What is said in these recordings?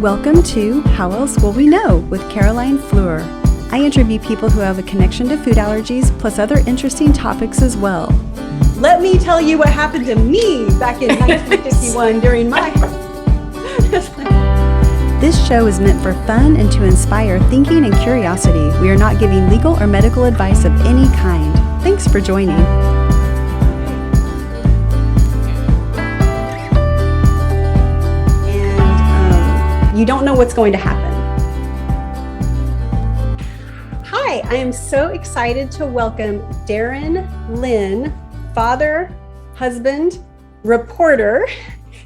Welcome to How Else Will We Know with Fleur. I interview people who have a connection to food allergies, plus other interesting topics as well. Let me tell you what happened to me back in 1951 during my... This show is meant for fun and to inspire thinking and curiosity. We are not giving legal or medical advice of any kind. Thanks for joining. You don't know what's going to happen. Hi, I am so excited to welcome Darren Lyn, father, husband, reporter,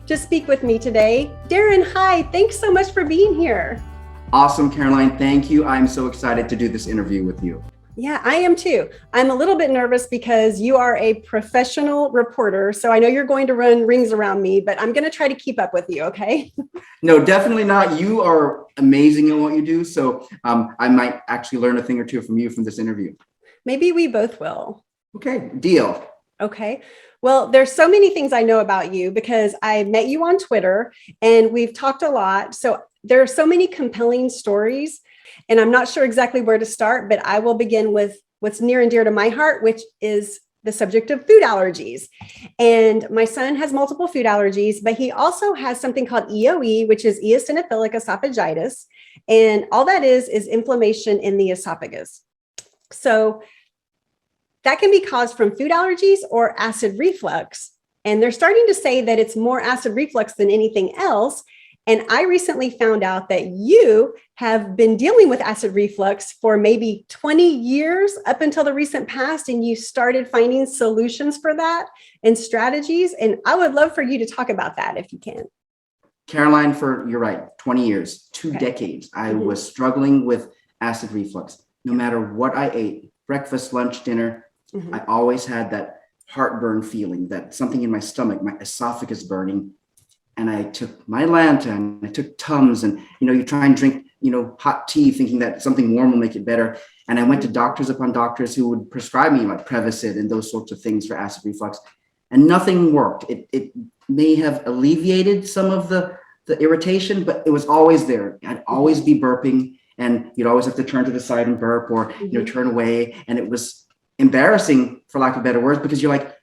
to speak with me today. Darren, hi, thanks so much for being here. Awesome, Caroline. Thank you. I'm so excited to do this interview with you. Yeah, I am too. I'm a little bit nervous because you are a professional reporter. So I know you're going to run rings around me, but I'm going to try to keep up with you, okay? No, definitely not. You are amazing in what you do. So I might actually learn a thing or two from you from this interview. Maybe we both will. Okay, deal. Okay. Well, there's so many things I know about you because I met you on Twitter and we've talked a lot. So there are so many compelling stories. And I'm not sure exactly where to start, but I will begin with what's near and dear to my heart, which is the subject of food allergies. And my son has multiple food allergies, but he also has something called EOE, which is eosinophilic esophagitis. And all that is inflammation in the esophagus. So that can be caused from food allergies or acid reflux. And they're starting to say that it's more acid reflux than anything else. And I recently found out that you have been dealing with acid reflux for maybe 20 years up until the recent past, and you started finding solutions for that and strategies. And I would love for you to talk about that if you can. Caroline, you're right, 20 years, two decades. I was struggling with acid reflux. No matter what I ate, breakfast, lunch, dinner, I always had that heartburn feeling, that something in my stomach, my esophagus burning. And I took Mylanta and I took Tums, and, you try and drink, hot tea thinking that something warm will make it better. And I went to doctors upon doctors who would prescribe me like Prevacid and those sorts of things for acid reflux, and nothing worked. It may have alleviated some of the irritation, but it was always there. I'd always be burping, and you'd always have to turn to the side and burp or, turn away. And it was embarrassing, for lack of better words, because you're like,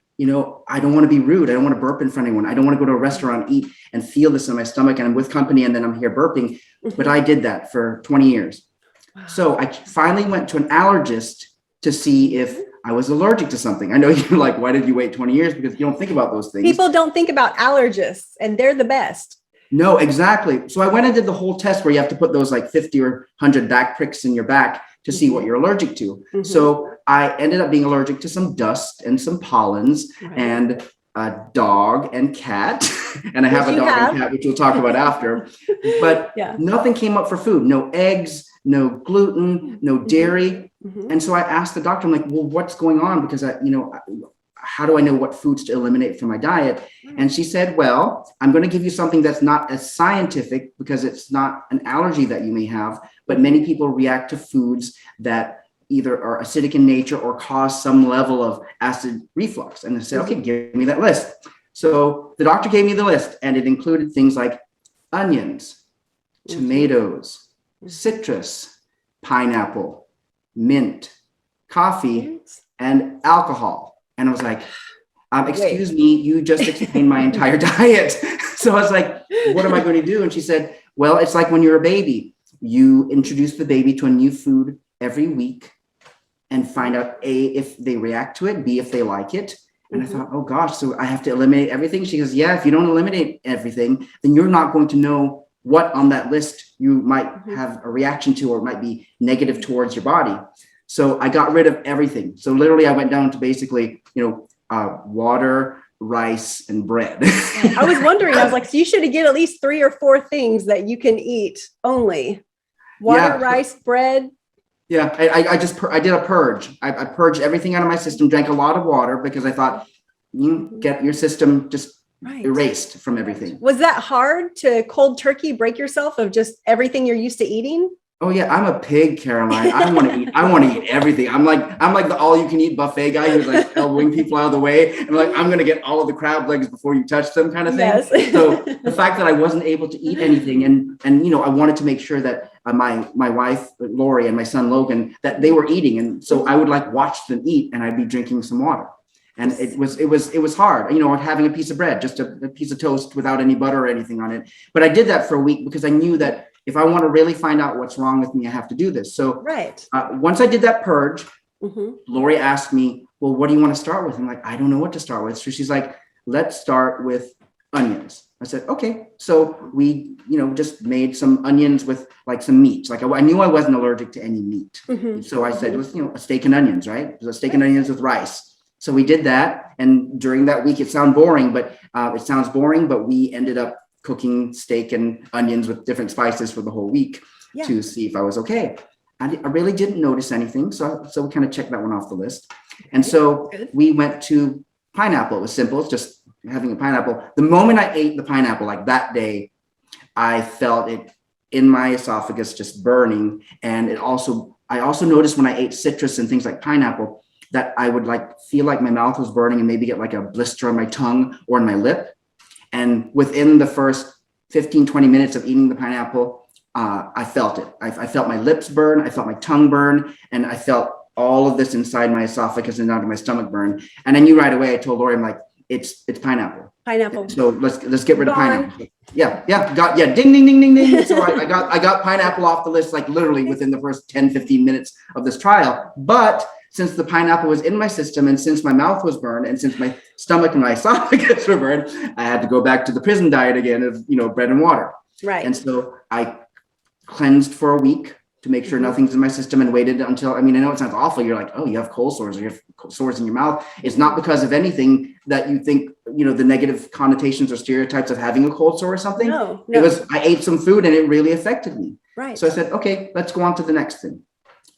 I don't want to be rude. I don't want to burp in front of anyone. I don't want to go to a restaurant, eat, and feel this in my stomach. And I'm with company, and then I'm here burping. But I did that for 20 years. Wow. So I finally went to an allergist to see if I was allergic to something. I know you're like, why did you wait 20 years? Because you don't think about those things. People don't think about allergists, and they're the best. No, exactly. So I went and did the whole test where you have to put those like 50 or 100 back pricks in your back to see what you're allergic to. So I ended up being allergic to some dust and some pollens and a dog and cat. And I have a dog and cat, which we'll talk about after. But nothing came up for food. No eggs, no gluten, no dairy. And so I asked the doctor, I'm like, well, what's going on? Because how do I know what foods to eliminate from my diet? And she said, well, I'm going to give you something that's not as scientific because it's not an allergy that you may have, but many people react to foods that either are acidic in nature or cause some level of acid reflux. And I said, okay, give me that list. So the doctor gave me the list, and it included things like onions, tomatoes, citrus, pineapple, mint, coffee, and alcohol. And I was like, excuse me, you just explained my entire diet. So I was like, what am I going to do? And she said, well, it's like when you're a baby, you introduce the baby to a new food every week and find out A, if they react to it, B, if they like it. And I thought, oh gosh, so I have to eliminate everything? She goes, yeah, if you don't eliminate everything, then you're not going to know what on that list you might have a reaction to, or it might be negative towards your body. So I got rid of everything. So literally I went down to basically, water, rice, and bread. I was wondering, I was like, so you should get at least 3 or 4 things that you can eat only. Water, rice, bread. Yeah, I did a purge. I purged everything out of my system, drank a lot of water because I thought you get your system just erased from everything. Was that hard to cold turkey break yourself of just everything you're used to eating? Oh yeah, I'm a pig, Caroline. I want to eat. I want to eat everything. I'm like the all-you-can-eat buffet guy who's like elbowing people out of the way. And like, I'm gonna get all of the crab legs before you touch them, kind of thing. Yes. So the fact that I wasn't able to eat anything, and I wanted to make sure that my wife Lori and my son Logan, that they were eating, and so I would like watch them eat, and I'd be drinking some water. And it was hard, having a piece of bread, just a piece of toast without any butter or anything on it. But I did that for a week because I knew that if I want to really find out what's wrong with me, I have to do this. So once I did that purge, Lori asked me, well, what do you want to start with? I'm like, I don't know what to start with. So she's like, let's start with onions. I said, okay. So we, just made some onions with like some meat. Like I knew I wasn't allergic to any meat. So I said, it was, a steak and onions, right? It was a steak and onions with rice. So we did that. And during that week, it sounds boring, but we ended up cooking steak and onions with different spices for the whole week to see if I was okay. I really didn't notice anything. So we kind of checked that one off the list. And so we went to pineapple. It was simple. It's just having a pineapple. The moment I ate the pineapple, like that day, I felt it in my esophagus just burning. And I also noticed when I ate citrus and things like pineapple, that I would like feel like my mouth was burning and maybe get like a blister on my tongue or on my lip. And within the first 15, 20 minutes of eating the pineapple, I felt it. I felt my lips burn. I felt my tongue burn. And I felt all of this inside my esophagus and down to my stomach burn. And I knew right away, I told Lori, I'm like, it's pineapple. Pineapple. So let's get rid of pineapple. Yeah. Ding, ding, ding, ding, ding. So I got pineapple off the list, like literally within the first 10, 15 minutes of this trial. But since the pineapple was in my system, and since my mouth was burned, and since my stomach and my esophagus were burned, I had to go back to the prison diet again of, bread and water. Right. And so I cleansed for a week to make sure nothing's in my system, and waited until, I know it sounds awful. You're like, oh, you have cold sores, or you have sores in your mouth. It's not because of anything that you think, the negative connotations or stereotypes of having a cold sore or something. No. It was, I ate some food and it really affected me. Right. So I said, okay, let's go on to the next thing.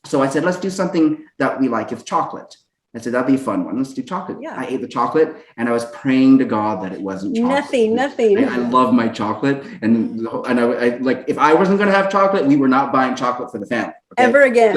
So I said, let's do something that we like. It's chocolate. I said, that'd be a fun one. Let's do chocolate. Yeah. I ate the chocolate and I was praying to God that it wasn't chocolate. Nothing. I love my chocolate. And I like, if I wasn't going to have chocolate, we were not buying chocolate for the family. Okay? Ever again.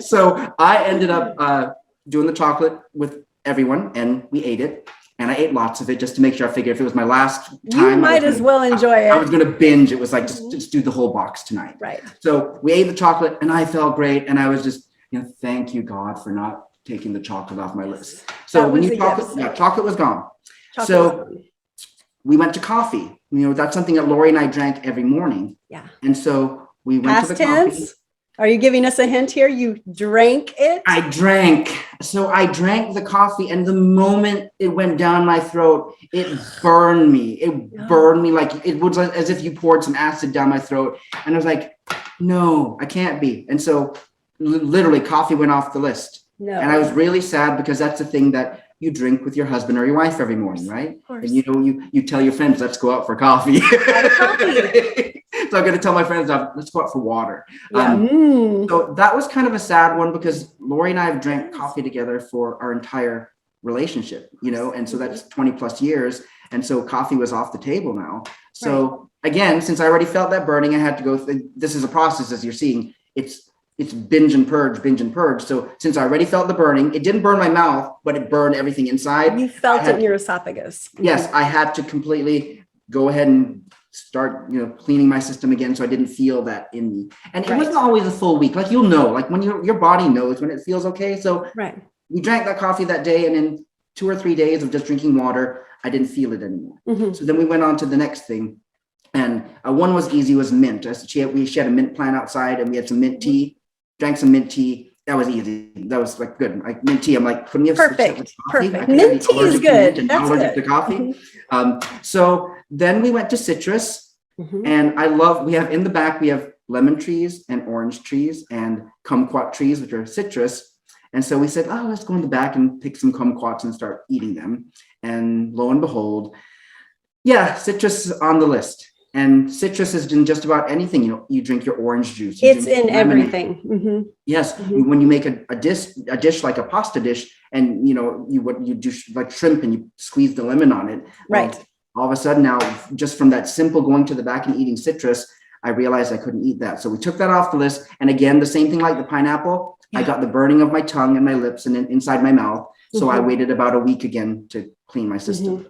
So I ended up doing the chocolate with everyone, and we ate it. And I ate lots of it just to make sure. I figured if it was my last time, you might as well enjoy it. I was going to binge. It was like, just do the whole box tonight. Right. So we ate the chocolate and I felt great. And I was just, thank you, God, for not taking the chocolate off my list. So when chocolate was gone. We went to coffee. That's something that Lori and I drank every morning. Yeah. And so we went to the coffee. Are you giving us a hint here? You drank it? I drank the coffee, and the moment it went down my throat, it burned me. It burned me like it was as if you poured some acid down my throat. And I was like, no, I can't be. And so literally coffee went off the list. No. And I was really sad because that's the thing that you drink with your husband or your wife every morning, right? Of course. And you tell your friends, let's go out for coffee. So I'm going to tell my friends, let's go out for water. Yeah. So that was kind of a sad one because Lori and I have drank coffee together for our entire relationship, and so that's 20 plus years. And so coffee was off the table now. So again, since I already felt that burning, I had to go. This is a process, as you're seeing. It's binge and purge. So since I already felt the burning, it didn't burn my mouth, but it burned everything inside. You felt it in your esophagus. Yes, I had to completely go ahead and start, cleaning my system again, so I didn't feel that in me. And it wasn't always a full week. Like like when your body knows when it feels okay. So we drank that coffee that day, and in 2 or 3 days of just drinking water, I didn't feel it anymore. So then we went on to the next thing, and one was easy, was mint. She had a mint plant outside, and we had some mint tea. Drank some mint tea. That was easy. That was like good. Like mint tea, I'm like, couldn't you have perfect. Mint tea is good. That's allergic to coffee. So then we went to citrus, and we have in the back, we have lemon trees and orange trees and kumquat trees, which are citrus. And so we said, let's go in the back and pick some kumquats and start eating them. And lo and behold, citrus is on the list. And citrus is in just about anything. You drink your orange juice. It's in everything. Yes. When you make a dish like a pasta dish, and you do like shrimp, and you squeeze the lemon on it. Right. All of a sudden now, just from that simple going to the back and eating citrus, I realized I couldn't eat that. So we took that off the list. And again, the same thing like the pineapple, I got the burning of my tongue and my lips and inside my mouth. So I waited about a week again to clean my system.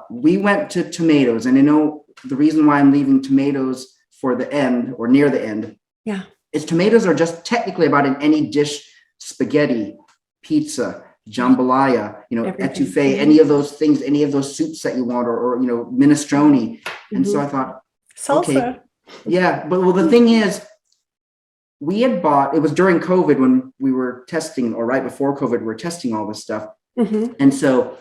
We went to tomatoes, and I know the reason why I'm leaving tomatoes for the end or near the end. Yeah. Is tomatoes are just technically about in any dish, spaghetti, pizza, jambalaya, etouffee, any of those things, any of those soups that you want, or minestrone. And so I thought, salsa. Okay, yeah, but the thing is, we had bought, it was during COVID when we were testing, or right before COVID, we were testing all this stuff. And so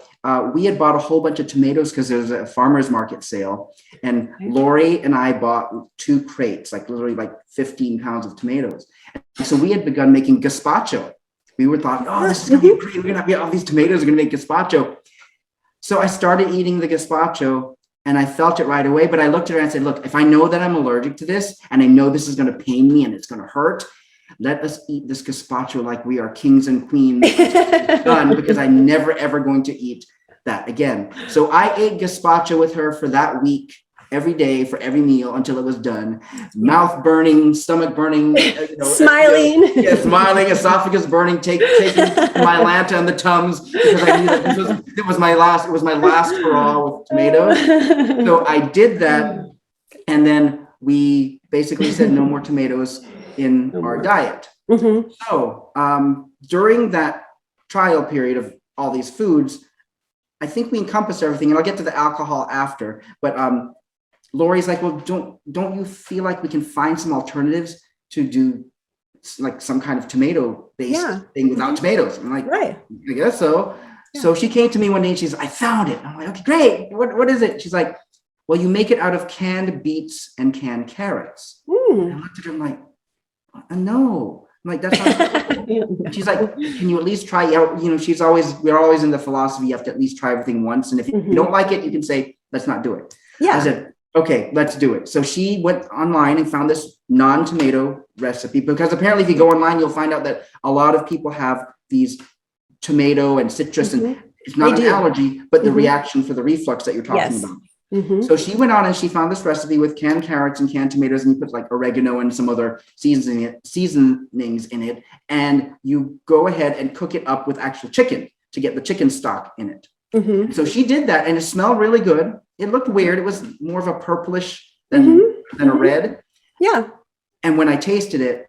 we had bought a whole bunch of tomatoes because there was a farmer's market sale. And Lori and I bought 2 crates, like literally like 15 pounds of tomatoes. And so we had begun making gazpacho. We were thought, oh, this is going to be great. We're going to have all these tomatoes, we're going to make gazpacho. So I started eating the gazpacho and I felt it right away. But I looked at her and I said, look, if I know that I'm allergic to this and I know this is going to pain me and it's going to hurt, let us eat this gazpacho like we are kings and queens, done, because I'm never, ever going to eat that again. So I ate gazpacho with her for that week, every day, for every meal until it was done. Mouth burning, stomach burning, smiling, smiling, esophagus burning, taking my Lanta and the Tums, because I knew that it was my last hurrah with tomatoes. So I did that, and then we basically said no more tomatoes in our diet. So during that trial period of all these foods, I think we encompassed everything, and I'll get to the alcohol after, but Lori's like, well, don't you feel like we can find some alternatives to do like some kind of tomato-based thing without tomatoes? I'm like, right, I guess so. Yeah. So she came to me one day and she's, I found it. I'm like, okay, great. What is it? She's like, well, you make it out of canned beets and canned carrots. And I looked at her, I'm like, no. I'm like, that's not And she's like, can you at least try out? We're always in the philosophy, you have to at least try everything once. And if you don't like it, you can say, let's not do it. Yeah. I said, okay, let's do it. So she went online and found this non-tomato recipe, because apparently if you go online, you'll find out that a lot of people have these tomato and citrus, and it's not an allergy, but the reaction for the reflux that you're talking about. So she went on and she found this recipe with canned carrots and canned tomatoes, and you put like oregano and some other seasonings in it. And you go ahead and cook it up with actual chicken to get the chicken stock in it. So she did that, and it smelled really good. It looked weird. It was more of a purplish than a red. Yeah. And when I tasted it,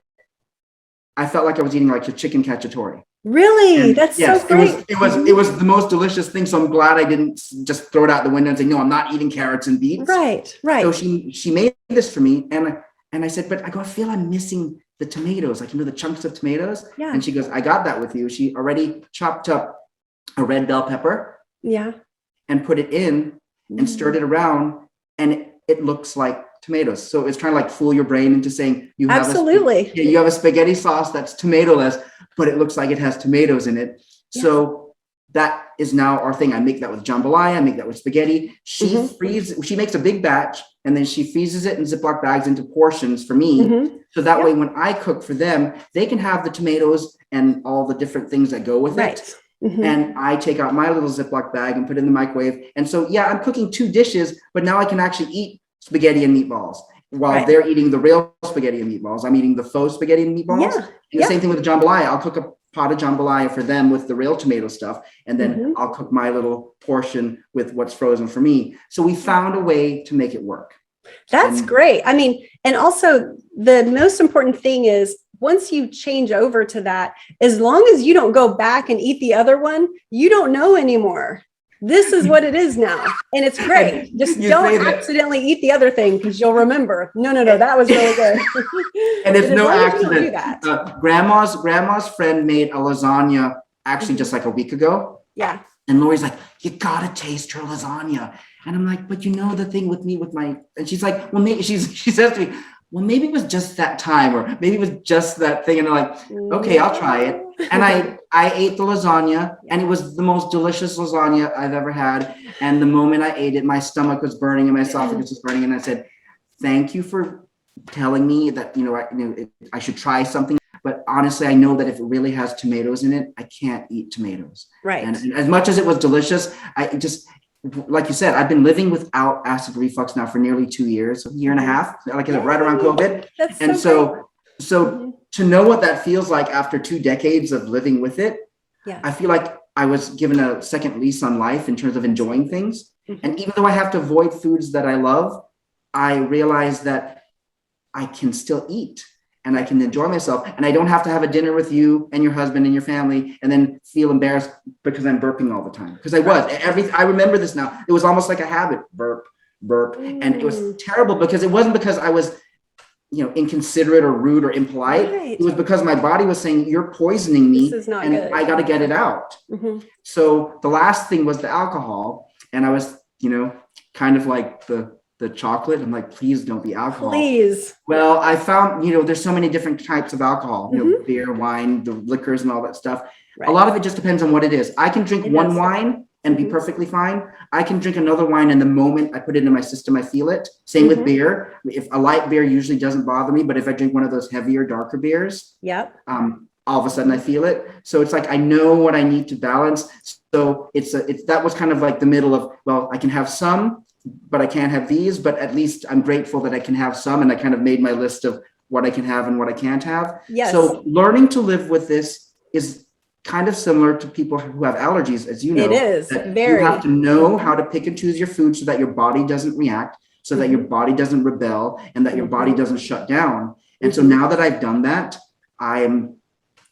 I felt like I was eating like a chicken cacciatore. Really? And that's so great. It was the most delicious thing. So I'm glad I didn't just throw it out the window and say, no, I'm not eating carrots and beets. Right. So she made this for me, and I said, but I feel I'm missing the tomatoes, like the chunks of tomatoes. Yeah. And she goes, I got that with you. She already chopped up a red bell pepper. Yeah. And put it in and stirred it around, and it looks like tomatoes. So it's trying to like fool your brain into saying you have you have a spaghetti sauce that's tomato-less, but it looks like it has tomatoes in it. Yeah. So that is now our thing. I make that with jambalaya. I make that with spaghetti. She she makes a big batch, and then she freezes it in Ziploc bags into portions for me. So that way, when I cook for them, they can have the tomatoes and all the different things that go with it. And I take out my little Ziploc bag and put it in the microwave. And so, I'm cooking 2 dishes, but now I can actually eat spaghetti and meatballs while they're eating the real spaghetti and meatballs. I'm eating the faux spaghetti and meatballs. And the same thing with the jambalaya. I'll cook a pot of jambalaya for them with the real tomato stuff. And then I'll cook my little portion with what's frozen for me. So we found a way to make it work. That's great. I mean, and also the most important thing is, once you change over to that, as long as you don't go back and eat the other one, you don't know anymore. This is what it is now. And it's great. Just don't accidentally eat the other thing, because you'll remember, no, that was really good. And it's no accident. Grandma's friend made a lasagna actually just like a week ago. Yeah. And Lori's like, you gotta taste her lasagna. And I'm like, but the thing with me with my, and she's like, well, maybe she says to me, well, maybe it was just that time, or maybe it was just that thing. And I'm like, okay, I'll try it. And I ate the lasagna, and it was the most delicious lasagna I've ever had. And the moment I ate it, my stomach was burning and my esophagus was burning. And I said, thank you for telling me that, I should try something. But honestly, I know that if it really has tomatoes in it, I can't eat tomatoes. Right. And as much as it was delicious, like you said, I've been living without acid reflux now for nearly 2 years, a year and a half, like I said, right around COVID. That's And so to know what that feels like after 2 decades of living with it, yeah. I feel like I was given a second lease on life in terms of enjoying things. And even though I have to avoid foods that I love, I realize that I can still eat and I can enjoy myself. And I don't have to have a dinner with you and your husband and your family and then feel embarrassed because I'm burping all the time. Because I remember this now. It was almost like a habit, burp. And it was terrible because it wasn't because I was, inconsiderate or rude or impolite. Right. It was because my body was saying, you're poisoning me This is not and good. I got to get it out. So the last thing was the alcohol. And I was, kind of like the chocolate. I'm like, please don't be alcohol. Please. Well, I found, there's so many different types of alcohol, beer, wine, the liquors and all that stuff. Right. A lot of it just depends on what it is. I can drink one wine and be perfectly fine. I can drink another wine and the moment I put it in my system, I feel it. Same with beer. If a light beer usually doesn't bother me, but if I drink one of those heavier, darker beers, all of a sudden I feel it. So it's like, I know what I need to balance. So that was kind of like the middle of, well, I can have some, but I can't have these, but at least I'm grateful that I can have some. And I kind of made my list of what I can have and what I can't have. Yes. So learning to live with this is kind of similar to people who have allergies, as you know. It is very. You have to know how to pick and choose your food so that your body doesn't react, so that your body doesn't rebel, and that your body doesn't shut down. And so now that I've done that, I am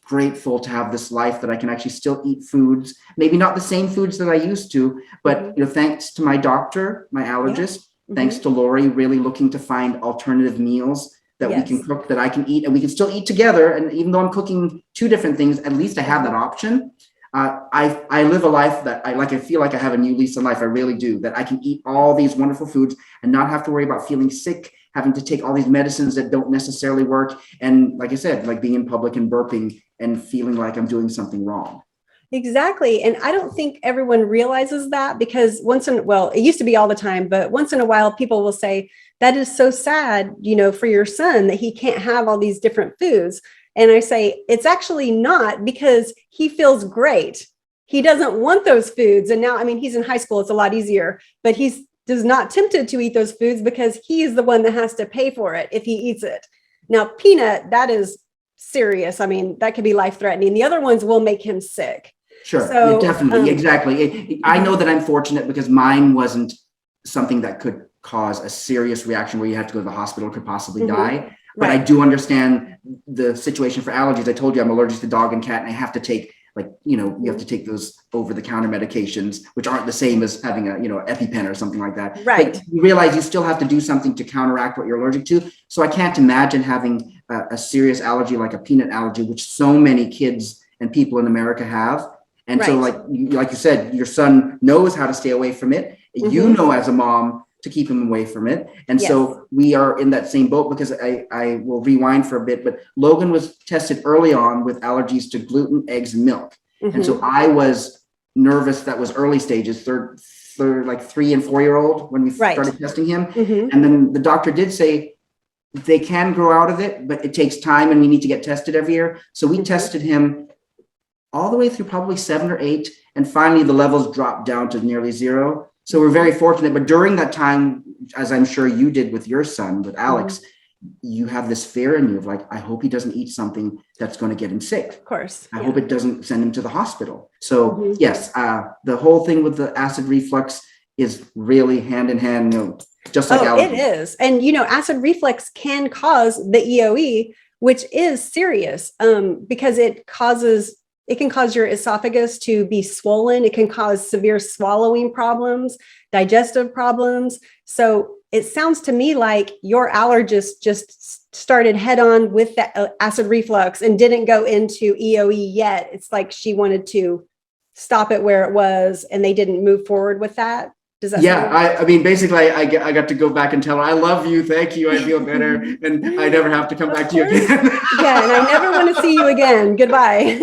grateful to have this life that I can actually still eat foods, maybe not the same foods that I used to, but thanks to my doctor, my allergist, thanks to Lori, really looking to find alternative meals that we can cook, that I can eat, and we can still eat together. And even though I'm cooking 2 different things, at least I have that option. I live a life that I feel like I have a new lease on life. I really do, that I can eat all these wonderful foods and not have to worry about feeling sick, having to take all these medicines that don't necessarily work. And like I said, like being in public and burping and feeling like I'm doing something wrong. Exactly. And I don't think everyone realizes that, because it used to be all the time, but once in a while, people will say, that is so sad, for your son that he can't have all these different foods. And I say, it's actually not, because he feels great. He doesn't want those foods. And now, he's in high school. It's a lot easier, but he's not tempted to eat those foods because he is the one that has to pay for it if he eats it. Now, peanut, that is serious. That could be life-threatening. The other ones will make him sick. Sure, so, definitely, exactly. I know that I'm fortunate because mine wasn't something that could cause a serious reaction where you have to go to the hospital or could possibly die. But I do understand the situation for allergies. I told you I'm allergic to dog and cat, and I have to take you have to take those over-the-counter medications, which aren't the same as having a EpiPen or something like that. Right. But you realize you still have to do something to counteract what you're allergic to. So I can't imagine having a serious allergy like a peanut allergy, which so many kids and people in America have. And so like you said, your son knows how to stay away from it. You know, as a mom, to keep him away from it. And so we are in that same boat, because I will rewind for a bit, but Logan was tested early on with allergies to gluten, eggs, and milk. And so I was nervous. That was early stages, third like 3 and 4 year old when we started testing him. And then the doctor did say they can grow out of it, but it takes time and we need to get tested every year. So we tested him all the way through probably 7 or 8. And finally the levels dropped down to nearly 0. So we're very fortunate. But during that time, as I'm sure you did with your son, with Alex, you have this fear in you of like, I hope he doesn't eat something that's going to get him sick. Of course. I hope it doesn't send him to the hospital. So yes, the whole thing with the acid reflux is really hand in hand, just like allergy. It is. And, acid reflux can cause the EOE, which is serious because it can cause your esophagus to be swollen. It can cause severe swallowing problems, digestive problems. So it sounds to me like your allergist just started head on with the acid reflux and didn't go into EOE yet. It's like she wanted to stop it where it was and they didn't move forward with that. Does that basically I got to go back and tell her, I love you. Thank you. I feel better. And I never have to come back to you again. Yeah. And I never want to see you again. Goodbye.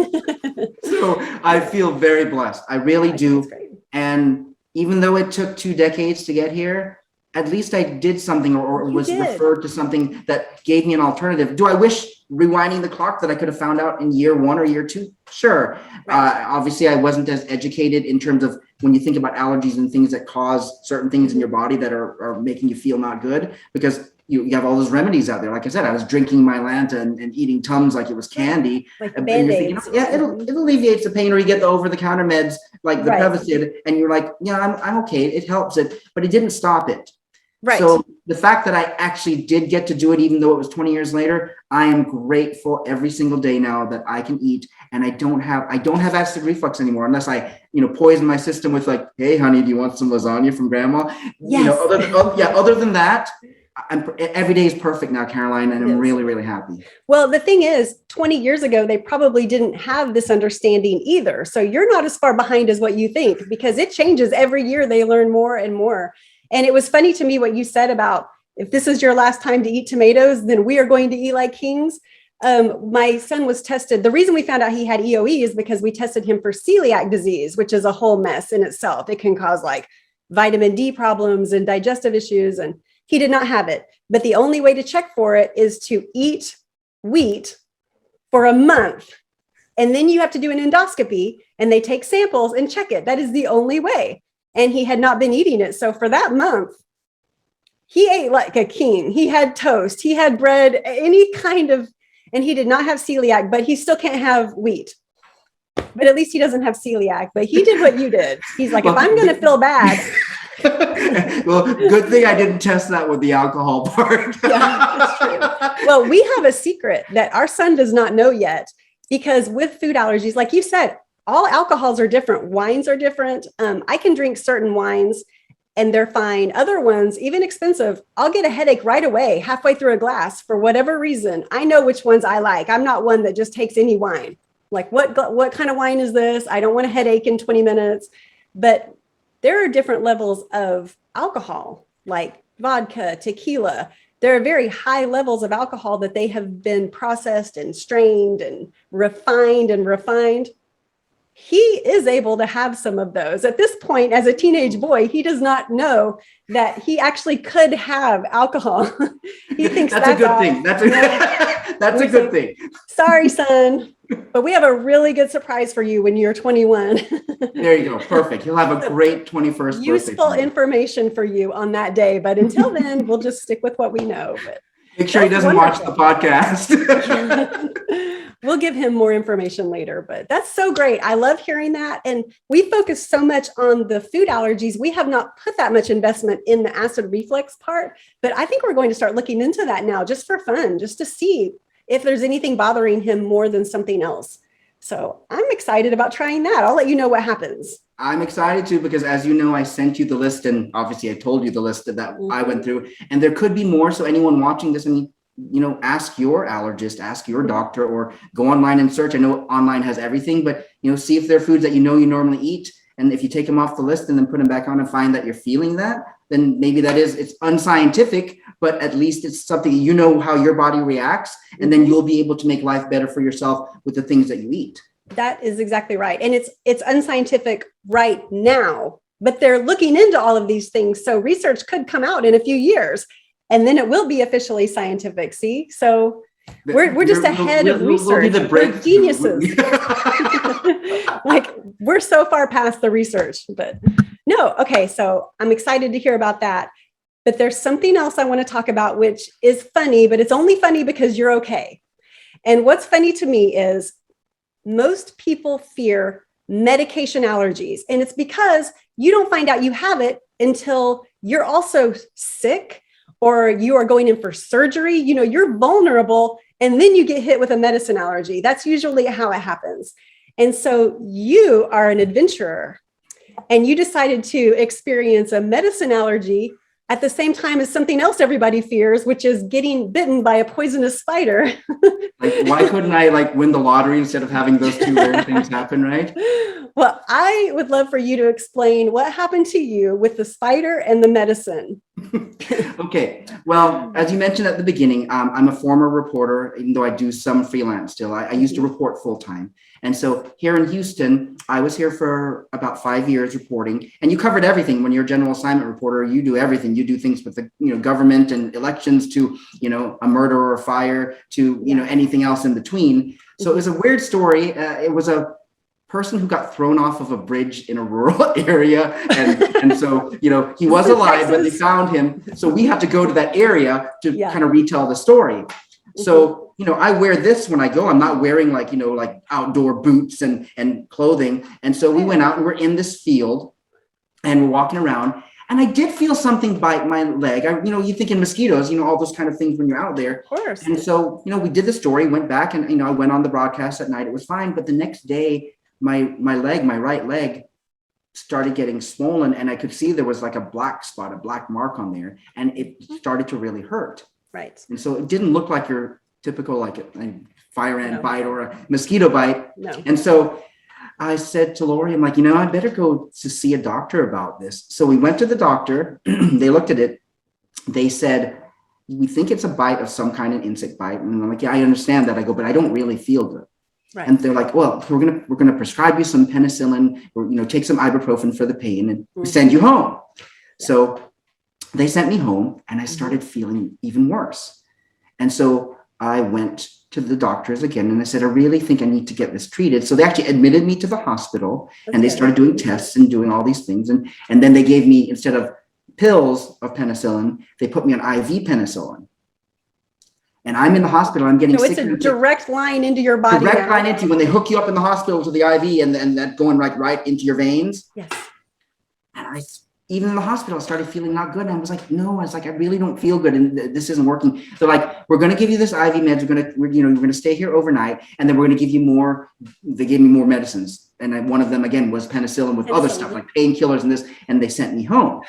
So I feel very blessed. I really do. And even though it took 2 decades to get here, at least I did something or You was did. referred to something that gave me an alternative. Do I wish rewinding the clock that I could have found out in year 1 or year 2? Sure. Right. Obviously, I wasn't as educated in terms of when you think about allergies and things that cause certain things in your body that are making you feel not good, because you have all those remedies out there. Like I said, I was drinking Mylanta and eating Tums like it was candy. Like And you're thinking, Band-Aids. yeah, it alleviates the pain, or you get the over-the-counter meds like the Right. Prevacid, and you're like, yeah, I'm okay. It helps it, but it didn't stop it. Right. So the fact that I actually did get to do it, even though it was 20 years later, I am grateful every single day now that I can eat, and I don't have acid reflux anymore, unless I, poison my system with like, hey, honey, do you want some lasagna from grandma? Yes. Other than that, every day is perfect now, Caroline, and I'm Yes. really, really happy. Well, the thing is, 20 years ago, they probably didn't have this understanding either. So you're not as far behind as what you think, because it changes every year. They learn more and more. And it was funny to me what you said about, if this is your last time to eat tomatoes, then we are going to eat like kings. My son was tested. The reason we found out he had EOE is because we tested him for celiac disease, which is a whole mess in itself. It can cause like vitamin D problems and digestive issues. And he did not have it. But the only way to check for it is to eat wheat for a month. And then you have to do an endoscopy, and they take samples and check it. That is the only way. And he had not been eating it. So for that month, he ate like a king. He had toast, he had bread, any kind of, and he did not have celiac, but he still can't have wheat. But at least he doesn't have celiac. But he did what you did. He's like, if I'm going to feel bad. Well, good thing I didn't test that with the alcohol part. Yeah, that's true. Well, we have a secret that our son does not know yet, because with food allergies, like you said, all alcohols are different. Wines are different. I can drink certain wines and they're fine. Other ones, even expensive, I'll get a headache right away, halfway through a glass for whatever reason. I know which ones I like. I'm not one that just takes any wine. Like, what kind of wine is this? I don't want a headache in 20 minutes. But there are different levels of alcohol, like vodka, tequila. There are very high levels of alcohol that they have been processed and strained and refined. He is able to have some of those. At this point, as a teenage boy, he does not know that he actually could have alcohol. He thinks that's a good thing. That's a good thing. Sorry, son, but we have a really good surprise for you when you're 21. There you go. Perfect. He'll have a great 21st birthday. Useful information for you on that day. But until then, we'll just stick with what we know. But make sure he doesn't watch the podcast. We'll give him more information later, but that's so great. I love hearing that. And we focus so much on the food allergies. We have not put that much investment in the acid reflux part, but I think we're going to start looking into that now, just for fun, just to see if there's anything bothering him more than something else. So I'm excited about trying that. I'll let you know what happens. I'm excited too, because as you know, I sent you the list, and obviously I told you the list that I went through, and there could be more. So anyone watching this, ask your allergist, ask your doctor, or go online and search. I know online has everything, but see if there are foods that you normally eat. And if you take them off the list and then put them back on and find that you're feeling that, then maybe it's unscientific, but at least it's something how your body reacts. And then you'll be able to make life better for yourself with the things that you eat. That is exactly right. And it's unscientific right now, but they're looking into all of these things. So research could come out in a few years, and then it will be officially scientific. See, so we're just ahead of research. We're geniuses. Like, we're so far past the research, but no. Okay. So I'm excited to hear about that. But there's something else I want to talk about, which is funny, but it's only funny because you're okay. And what's funny to me is most people fear medication allergies. And it's because you don't find out you have it until you're also sick, or you are going in for surgery. You're vulnerable, and then you get hit with a medicine allergy. That's usually how it happens. And so you are an adventurer, and you decided to experience a medicine allergy at the same time as something else everybody fears, which is getting bitten by a poisonous spider. Like, why couldn't I win the lottery instead of having those two rare things happen, right? Well, I would love for you to explain what happened to you with the spider and the medicine. Okay. Well, as you mentioned at the beginning, I'm a former reporter, even though I do some freelance still. I used to report full time. And so here in Houston, I was here for about 5 years reporting, and you covered everything. When you're a general assignment reporter, you do everything. You do things with the government and elections to a murder or a fire to anything else in between. So it was a weird story. It was a person who got thrown off of a bridge in a rural area, and so he was alive, but they found him. So we had to go to that area to kind of retell the story. So I wear this when I go. I'm not wearing like outdoor boots and clothing. And so we went out and we're in this field and we're walking around, and I did feel something bite my leg. You think in mosquitoes, all those kind of things when you're out there. Of course. And so we did the story, went back, and I went on the broadcast at night. It was fine, but the next day, my right leg started getting swollen, and I could see there was like a black spot, a black mark on there, and it started to really hurt. Right. And so it didn't look like your typical like a fire ant bite or a mosquito bite. No. And so I said to Lori, I'm like, I better go to see a doctor about this. So we went to the doctor. They looked at it. They said, we think it's a bite of some kind of insect bite. And I'm like, yeah, I understand that. I go, but I don't really feel good. Right. And they're like, well, we're gonna prescribe you some penicillin, or take some ibuprofen for the pain, and we send you home. Yeah. So they sent me home, and I started feeling even worse. And so I went to the doctors again, and I said, I really think I need to get this treated. So they actually admitted me to the hospital, and they started doing tests and doing all these things, and then they gave me, instead of pills of penicillin, they put me on IV penicillin. And I'm in the hospital. I'm getting sick. It's a direct line into your body. Direct line into, when they hook you up in the hospital to the IV, and that going right into your veins. Yes. And even in the hospital, I started feeling not good. And I was like, I really don't feel good, and this isn't working. They're like, we're going to give you this IV meds. We're going to stay here overnight, and then we're going to give you more. They gave me more medicines, and one of them again was penicillin with other stuff like painkillers and this. And they sent me home.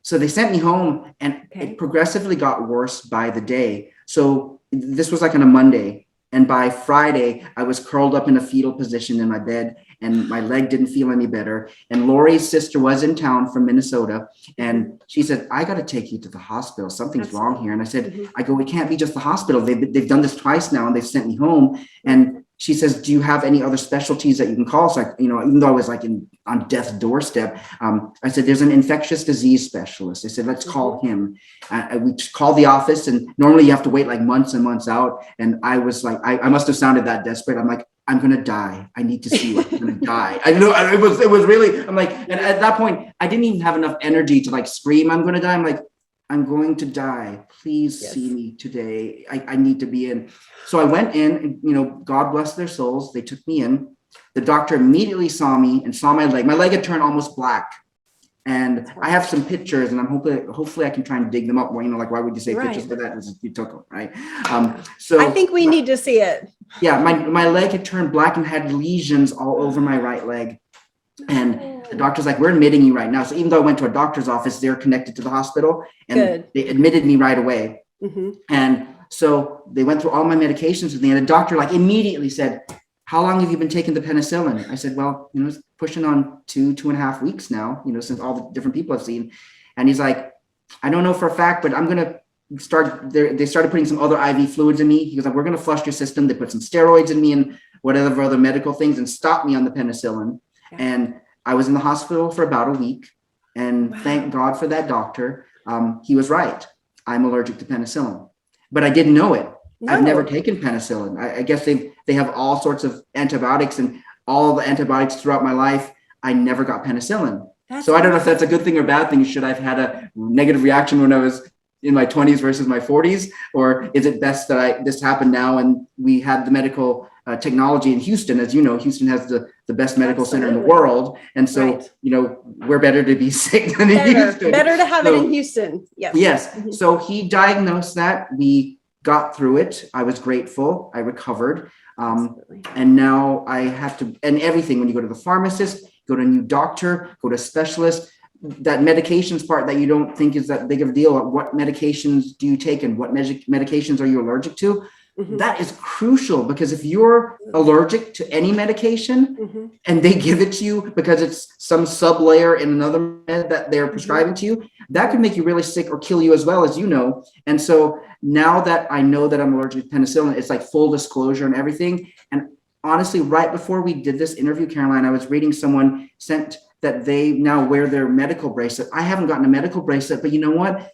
So they sent me home, and it progressively got worse by the day. So this was like on a Monday, and by Friday, I was curled up in a fetal position in my bed, and my leg didn't feel any better. And Lori's sister was in town from Minnesota, and she said, I got to take you to the hospital. Something's wrong here. And I said, I go, it can't be just the hospital. They've done this twice now, and they've sent me home. And she says, do you have any other specialties that you can call? So even though I was like on death's doorstep, I said, there's an infectious disease specialist. I said, let's call him. We called the office, and normally you have to wait like months and months out. And I was like, I must have sounded that desperate. I'm like, I'm going to die. I need to see what I'm going to die. I know it was really, I'm like, and at that point, I didn't even have enough energy to like scream, I'm going to die. I'm like, I'm going to die. Please see me today. I need to be in. So I went in, and, God bless their souls. They took me in. The doctor immediately saw me and saw my leg. My leg had turned almost black. And I have some pictures, and I'm hopefully I can try and dig them up. Well, like, why would you say pictures for that? You took them, right? So I think we need to see it. Yeah, my leg had turned black and had lesions all over my right leg. And the doctor's like, we're admitting you right now. So even though I went to a doctor's office, they're connected to the hospital, and they admitted me right away. And so they went through all my medications with me, and the doctor like immediately said, how long have you been taking the penicillin? I said, well, it's pushing on 2.5 weeks now, since all the different people I've seen. And he's like, I don't know for a fact, but I'm going to start there. They started putting some other IV fluids in me. He goes like, we're going to flush your system. They put some steroids in me and whatever other medical things, and stopped me on the penicillin. And I was in the hospital for about a week, and thank God for that doctor. He was right. I'm allergic to penicillin, but I didn't know it. No. I've never taken penicillin. I guess they have all sorts of antibiotics, and all the antibiotics throughout my life, I never got penicillin. So I don't know if that's a good thing or bad thing. Should I have had a negative reaction when I was in my 20s versus my 40s? Or is it best that this happened now, and we had the medical technology in Houston? As you know, Houston has the best medical center in the world. And so, we're better to be sick than in Houston. Better to have it in Houston. Yes. So he diagnosed that. We got through it. I was grateful. I recovered. And now I have to, and everything, when you go to the pharmacist, go to a new doctor, go to a specialist, that medications part that you don't think is that big of a deal. What medications do you take, and what medications are you allergic to? that is crucial, because if you're allergic to any medication and they give it to you because it's some sub-layer in another med that they're prescribing to you, that could make you really sick or kill you, as well, as you know. And so now that I know that I'm allergic to penicillin, it's like full disclosure and everything. And honestly, right before we did this interview, Caroline, I was reading someone sent that they now wear their medical bracelet. I haven't gotten a medical bracelet, but you know what?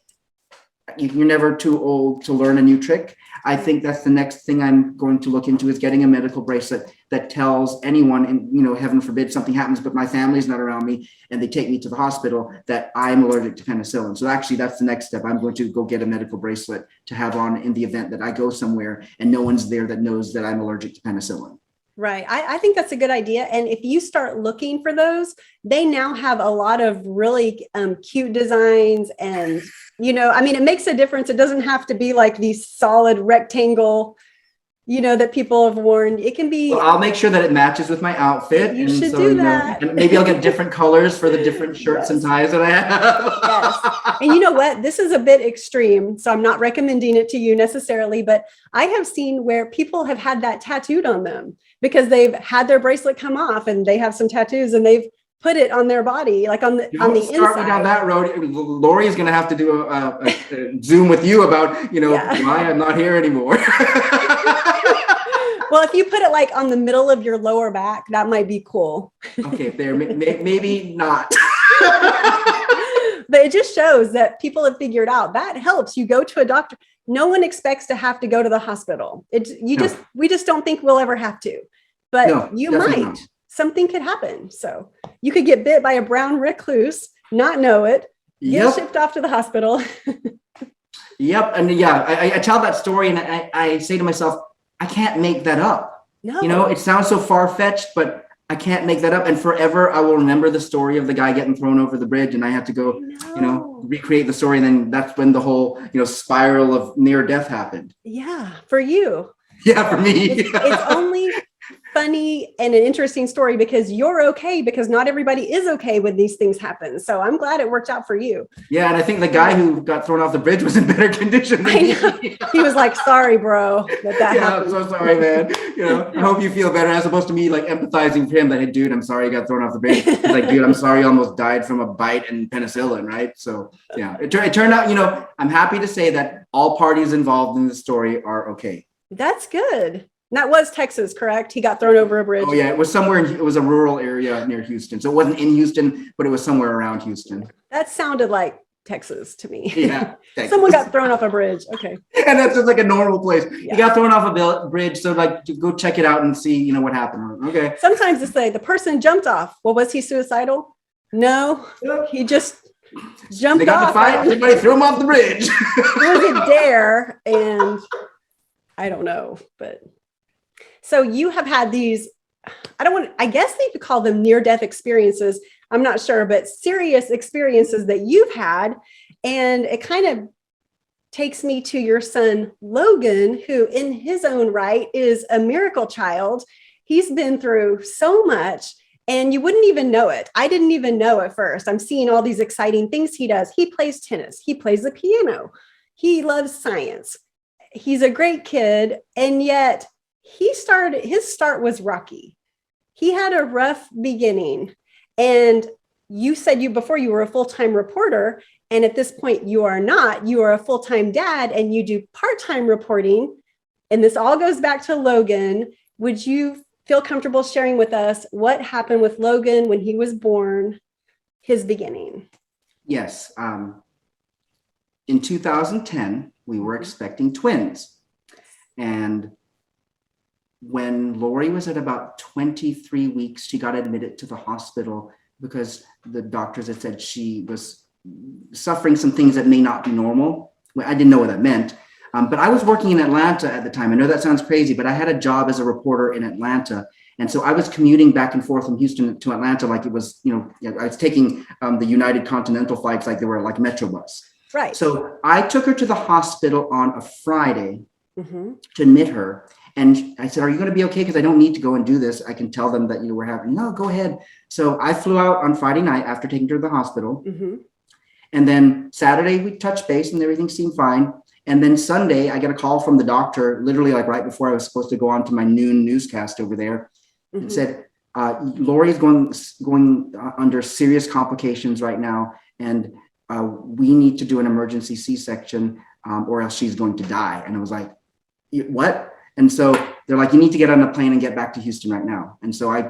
You're never too old to learn a new trick. I think that's the next thing I'm going to look into, is getting a medical bracelet that tells anyone, and you know, heaven forbid something happens, but my family's not around me and they take me to the hospital, that I'm allergic to penicillin. So actually that's the next step. I'm going to go get a medical bracelet to have on in the event that I go somewhere and no one's there that knows that I'm allergic to penicillin. Right. I think that's a good idea. And if you start looking for those, they now have a lot of really cute designs. And, you know, I mean, it makes a difference. It doesn't have to be like these solid rectangle, you know, that people have worn. It can be. Well, I'll make sure that it matches with my outfit. You should do that. And maybe I'll get different colors for the different shirts and ties that I have. Yes. And you know what? This is a bit extreme, so I'm not recommending it to you necessarily, but I have seen where people have had that tattooed on them because they've had their bracelet come off and they have some tattoos and they've put it on their body, like on the inside. Start me down that road. Lori is going to have to do a Zoom with you about, you know, why I'm not here anymore. Well, if you put it like on the middle of your lower back, that might be cool. Okay, there, maybe not. But it just shows that people have figured out that helps. You go to a doctor. No one expects to have to go to the hospital. We just don't think we'll ever have to, but you might. Not. Something could happen. So you could get bit by a brown recluse, not know it, get shipped off to the hospital. Yep. And I tell that story and I say to myself, I can't make that up. No. You know, it sounds so far-fetched, but I can't make that up. And forever, I will remember the story of the guy getting thrown over the bridge, and I had to go, you know, recreate the story. And then that's when the whole, you know, spiral of near death happened. Yeah, for you. Yeah, for me. It's only funny and an interesting story because you're okay, because not everybody is okay when these things happen. So I'm glad it worked out for you. Yeah. And I think the guy who got thrown off the bridge was in better condition than me. He was like, sorry, bro, that happened. I'm so sorry, man. You know, I hope you feel better, as opposed to me like empathizing for him that, hey, dude, I'm sorry you got thrown off the bridge. He's like, dude, I'm sorry you almost died from a bite and penicillin, right? So yeah, it turned out, you know, I'm happy to say that all parties involved in the story are okay. That's good. That was Texas, correct? He got thrown over a bridge. Oh yeah, it was somewhere. It was a rural area near Houston, so it wasn't in Houston, but it was somewhere around Houston. That sounded like Texas to me. Yeah, Texas. Someone got thrown off a bridge. Okay, and that's just like a normal place. Yeah. He got thrown off a bridge, so like to go check it out and see, you know, what happened. Okay. Sometimes they say the person jumped off. Well, was he suicidal? No, he just jumped got off. To fight. Everybody threw him off the bridge. It was a dare, and I don't know, but. So you have had these, I guess they could call them near-death experiences. I'm not sure, but serious experiences that you've had. And it kind of takes me to your son, Logan, who in his own right is a miracle child. He's been through so much and you wouldn't even know it. I didn't even know at first. I'm seeing all these exciting things he does. He plays tennis. He plays the piano. He loves science. He's a great kid. And yet, his start was rocky. He had a rough beginning. And you said before you were a full-time reporter. And at this point you are not. You are a full-time dad and you do part-time reporting. And this all goes back to Logan. Would you feel comfortable sharing with us what happened with Logan when he was born, his beginning? Yes. In 2010, we were expecting twins. And when Lori was at about 23 weeks, she got admitted to the hospital because the doctors had said she was suffering some things that may not be normal. Well, I didn't know what that meant. But I was working in Atlanta at the time. I know that sounds crazy, but I had a job as a reporter in Atlanta. And so I was commuting back and forth from Houston to Atlanta like it was, you know, I was taking the United Continental flights like they were like Metrobus. Right. So I took her to the hospital on a Friday to admit her. And I said, are you going to be okay? Because I don't need to go and do this. I can tell them that, you know, we're having, no, go ahead. So I flew out on Friday night after taking her to the hospital. And then Saturday we touched base and everything seemed fine. And then Sunday, I get a call from the doctor, literally like right before I was supposed to go on to my noon newscast over there. It said, Lori is going under serious complications right now, and we need to do an emergency C-section, or else she's going to die. And I was like, what? And so they're like, you need to get on a plane and get back to Houston right now. And so I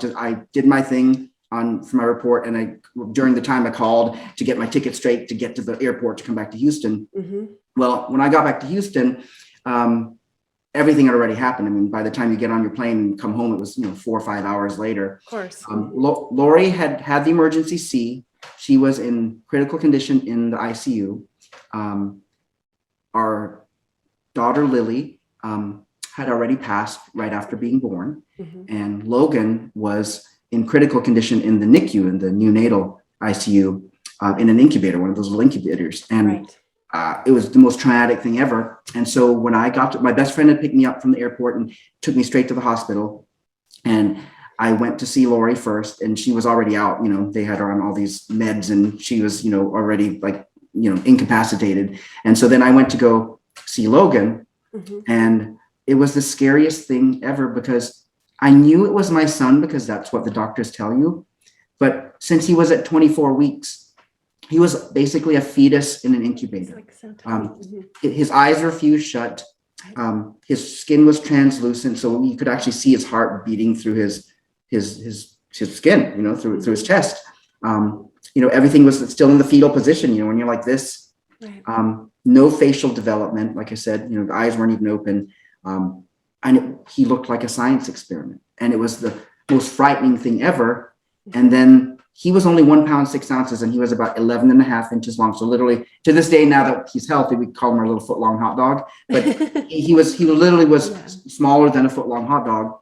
did my thing for my report, and during the time I called to get my ticket straight to get to the airport to come back to Houston. Well, when I got back to Houston, everything had already happened. I mean, by the time you get on your plane and come home, it was 4 or 5 hours later. Of course. Lori had the emergency C. She was in critical condition in the ICU. Our daughter Lily had already passed right after being born, and Logan was in critical condition in the NICU, in the neonatal ICU, in an incubator, one of those little incubators, and. It was the most traumatic thing ever. And so when I got to, my best friend had picked me up from the airport and took me straight to the hospital. And I went to see Lori first, and she was already out. They had her on all these meds, and she was, already incapacitated. And so then I went to go see Logan, and it was the scariest thing ever, because I knew it was my son, because that's what the doctors tell you. But since he was at 24 weeks, he was basically a fetus in an incubator. His eyes were fused shut. His skin was translucent, so you could actually see his heart beating through his skin, through his chest. Everything was still in the fetal position, when you're like this. No facial development, like I said, the eyes weren't even open. And he looked like a science experiment. And it was the most frightening thing ever. And then he was only 1 pound, 6 ounces, and he was about 11 and a half inches long. So literally, to this day, now that he's healthy, we call him our little foot long hot dog. But he literally was smaller than a foot long hot dog.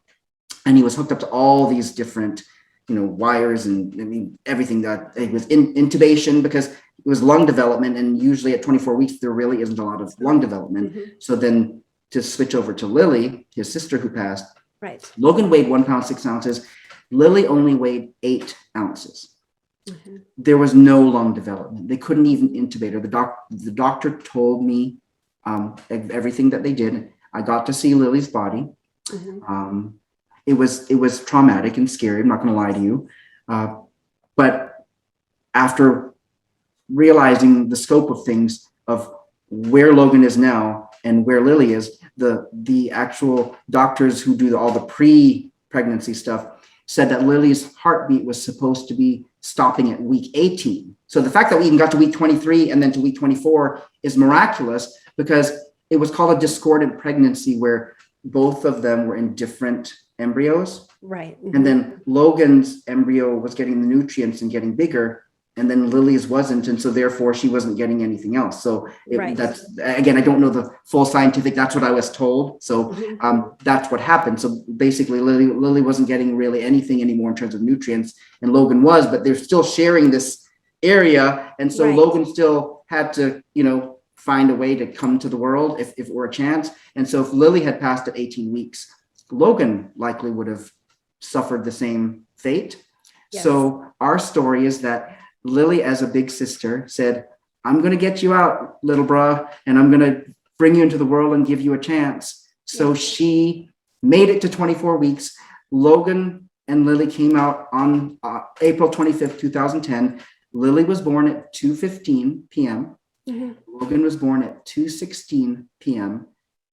And he was hooked up to all these different, wires and everything that with intubation, because it was lung development. And usually at 24 weeks, there really isn't a lot of lung development. So then to switch over to Lily, his sister who passed, Logan weighed 1 pound, 6 ounces. Lily only weighed 8 ounces. There was no lung development. They couldn't even intubate her. The doctor told me everything that they did. I got to see Lily's body. It was traumatic and scary. I'm not going to lie to you. But after realizing the scope of things, of where Logan is now and where Lily is, the actual doctors who do all the pre-pregnancy stuff said that Lily's heartbeat was supposed to be stopping at week 18. So the fact that we even got to week 23 and then to week 24 is miraculous, because it was called a discordant pregnancy, where both of them were in different embryos. And then Logan's embryo was getting the nutrients and getting bigger, and then Lily's wasn't, and so therefore she wasn't getting anything else. So that's, again, I don't know the full scientific, that's what I was told. So that's what happened. So basically Lily wasn't getting really anything anymore in terms of nutrients, and Logan was, but they're still sharing this area. And so Logan still had to, find a way to come to the world if it were a chance. And so if Lily had passed at 18 weeks, Logan likely would have suffered the same fate. So our story is that Lily, as a big sister, said, I'm going to get you out, little bruh, and I'm going to bring you into the world and give you a chance. So she made it to 24 weeks. Logan and Lily came out on April 25th, 2010. Lily was born at 2:15 p.m. Logan was born at 2:16 p.m.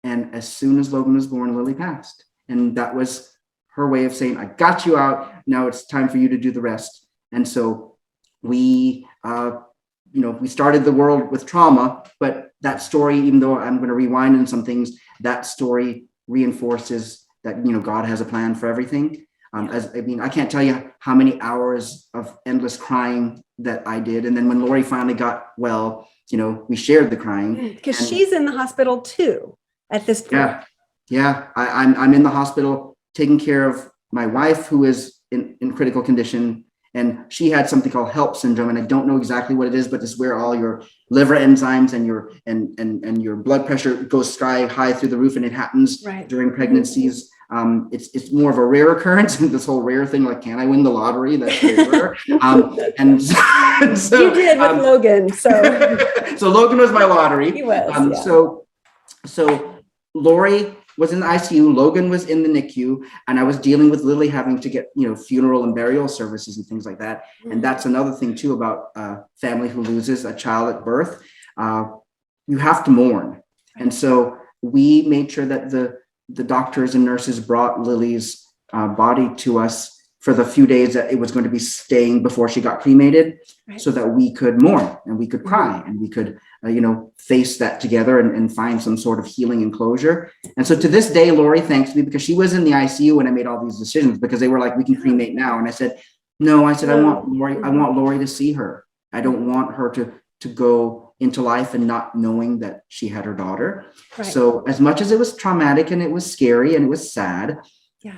And as soon as Logan was born, Lily passed. And that was her way of saying, I got you out. Now it's time for you to do the rest. And so we started the world with trauma, but that story, even though I'm going to rewind in some things, that story reinforces that, God has a plan for everything. I can't tell you how many hours of endless crying that I did. And then when Lori finally got well, we shared the crying. Because she's in the hospital too at this point. Yeah. I'm in the hospital taking care of my wife, who is in critical condition. And she had something called HELP syndrome, and I don't know exactly what it is, but it's where all your liver enzymes and your blood pressure goes sky high through the roof, and it happens during pregnancies. It's more of a rare occurrence, and this whole rare thing, like, can I win the lottery? That's very rare. And so you did with Logan, so so Logan was my lottery. He was. So So Lori was in the ICU, Logan was in the NICU, and I was dealing with Lily having to get, funeral and burial services and things like that. And that's another thing too about a family who loses a child at birth. You have to mourn. And so we made sure that the doctors and nurses brought Lily's body to us for the few days that it was going to be staying before she got cremated, so that we could mourn and we could cry and we could, face that together and find some sort of healing and closure. And so to this day, Lori thanks me because she was in the ICU when I made all these decisions, because they were like, we can cremate now. And I said, no, I want Lori to see her. I don't want her to go into life and not knowing that she had her daughter. Right. So as much as it was traumatic and it was scary and it was sad,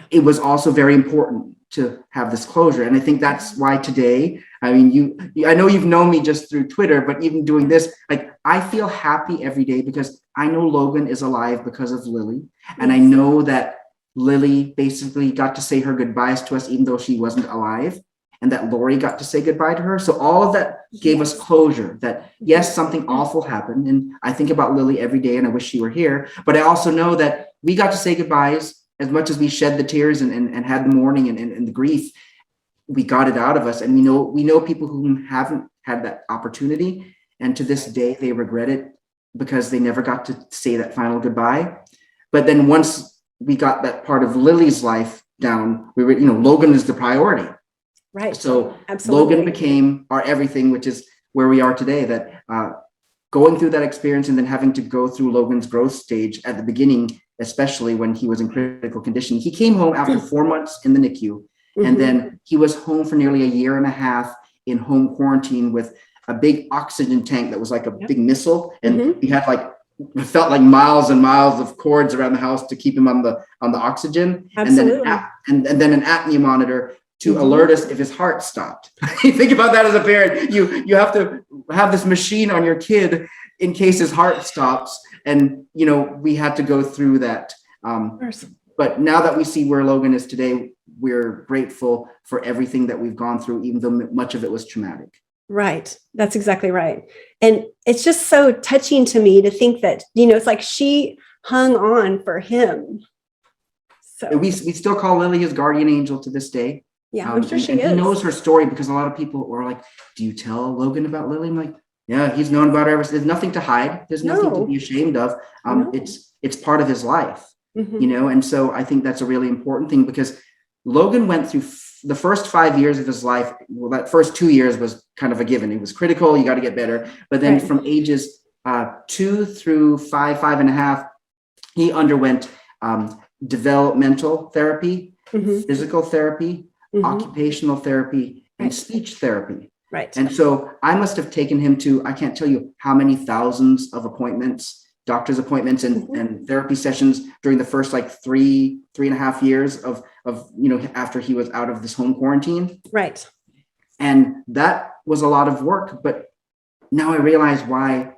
it was also very important to have this closure. And I think that's why today, I know you've known me just through Twitter, but even doing this, like, I feel happy every day because I know Logan is alive because of Lily. And I know that Lily basically got to say her goodbyes to us, even though she wasn't alive, and that Lori got to say goodbye to her. So all of that gave us closure that, yes, something awful happened. And I think about Lily every day and I wish she were here, but I also know that we got to say goodbyes. As much as we shed the tears and had the mourning and the grief, we got it out of us. And we know people who haven't had that opportunity. And to this day, they regret it because they never got to say that final goodbye. But then once we got that part of Lily's life down, we were, Logan is the priority. Right. So absolutely. Logan became our everything, which is where we are today. That going through that experience and then having to go through Logan's growth stage at the beginning, especially when he was in critical condition. He came home after 4 months in the NICU, and then he was home for nearly a year and a half in home quarantine with a big oxygen tank that was like a big missile. And he had it felt like miles and miles of cords around the house to keep him on the oxygen. Absolutely. And then an apnea monitor to alert us if his heart stopped. You think about that as a parent, you have to have this machine on your kid in case his heart stops. And, we had to go through that. But now that we see where Logan is today, we're grateful for everything that we've gone through, even though much of it was traumatic. Right. That's exactly right. And it's just so touching to me to think that, it's like she hung on for him. So we still call Lily his guardian angel to this day. Yeah, I'm sure she is. He knows her story because a lot of people were like, do you tell Logan about Lily? I'm like, yeah, he's known about her. There's nothing to hide. There's nothing to be ashamed of. It's part of his life, and so I think that's a really important thing because Logan went through the first 5 years of his life. Well, that first 2 years was kind of a given. It was critical. You got to get better. But then from ages 2 through 5.5, he underwent developmental therapy, physical therapy, occupational therapy, and speech therapy. Right. And so I must have taken him to, I can't tell you how many thousands of appointments, doctor's appointments and therapy sessions during the first 3.5 years of after he was out of this home quarantine. Right. And that was a lot of work, but now I realize why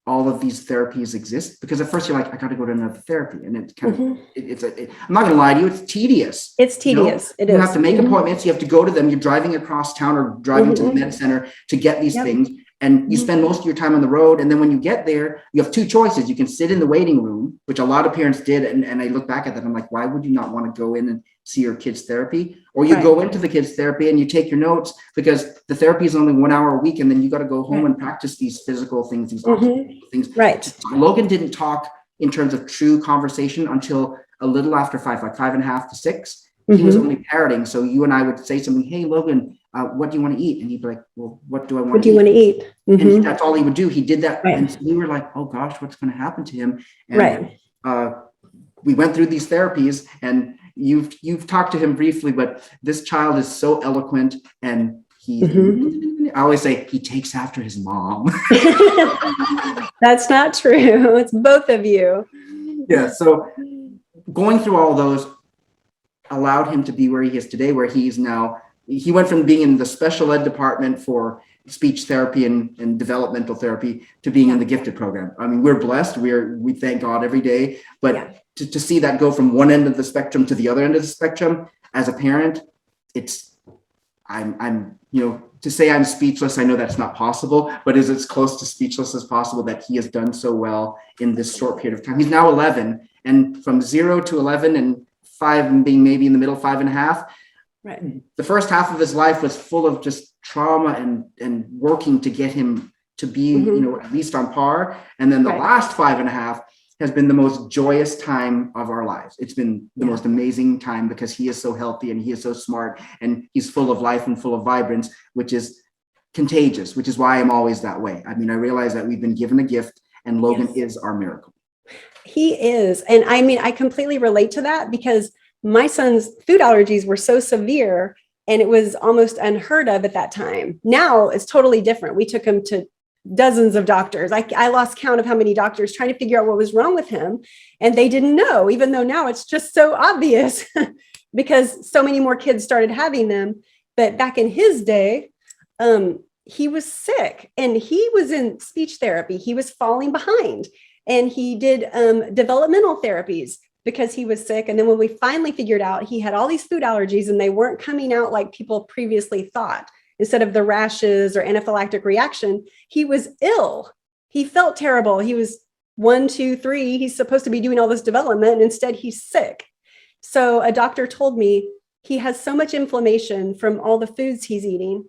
all of these therapies exist, because at first you're like, I got to go to another therapy. And it's kind of, I'm not going to lie to you, it's tedious. It's tedious. You have to make appointments. You have to go to them. You're driving across town or driving to the med center to get these things. And you spend most of your time on the road. And then when you get there, you have two choices. You can sit in the waiting room, which a lot of parents did. And I look back at that, I'm like, why would you not want to go in and see your kid's therapy? Or you go into the kid's therapy and you take your notes, because the therapy is only 1 hour a week. And then you got to go home and practice these physical things, these things. Right. Logan didn't talk in terms of true conversation until a little after 5, like 5.5 to 6. He was only parroting. So you and I would say something, hey, Logan, what do you want to eat? And he'd be like, well, what do I want to eat? What do you want to eat? And that's all he would do. He did that. And so we were like, oh gosh, what's going to happen to him? And we went through these therapies, and you've talked to him briefly, but this child is so eloquent, and he, I always say he takes after his mom. That's not true. It's both of you. Yeah. So going through all those allowed him to be where he is today, where he's now, he went from being in the special ed department for speech therapy and developmental therapy to being in the gifted program. I mean, we're blessed. We thank God every day, but to see that go from one end of the spectrum to the other end of the spectrum as a parent, I'm to say I'm speechless, I know that's not possible, but is as close to speechless as possible that he has done so well in this short period of time. He's now 11, and from 0 to 11 and 5 and being maybe in the middle, 5.5. Right. The first half of his life was full of just trauma and working to get him to be, at least on par. And then the last 5.5 has been the most joyous time of our lives. It's been the most amazing time because he is so healthy and he is so smart and he's full of life and full of vibrance, which is contagious, which is why I'm always that way. I mean, I realize that we've been given a gift and Logan is our miracle. He is. And I mean, I completely relate to that because my son's food allergies were so severe and it was almost unheard of at that time. Now it's totally different. We took him to dozens of doctors. I lost count of how many doctors trying to figure out what was wrong with him. And they didn't know, even though now it's just so obvious because so many more kids started having them. But back in his day, he was sick and he was in speech therapy. He was falling behind and he did developmental therapies because he was sick. And then when we finally figured out he had all these food allergies and they weren't coming out like people previously thought, instead of the rashes or anaphylactic reaction, he was ill. He felt terrible. He was 1, 2, 3. He's supposed to be doing all this development. And instead, he's sick. So a doctor told me he has so much inflammation from all the foods he's eating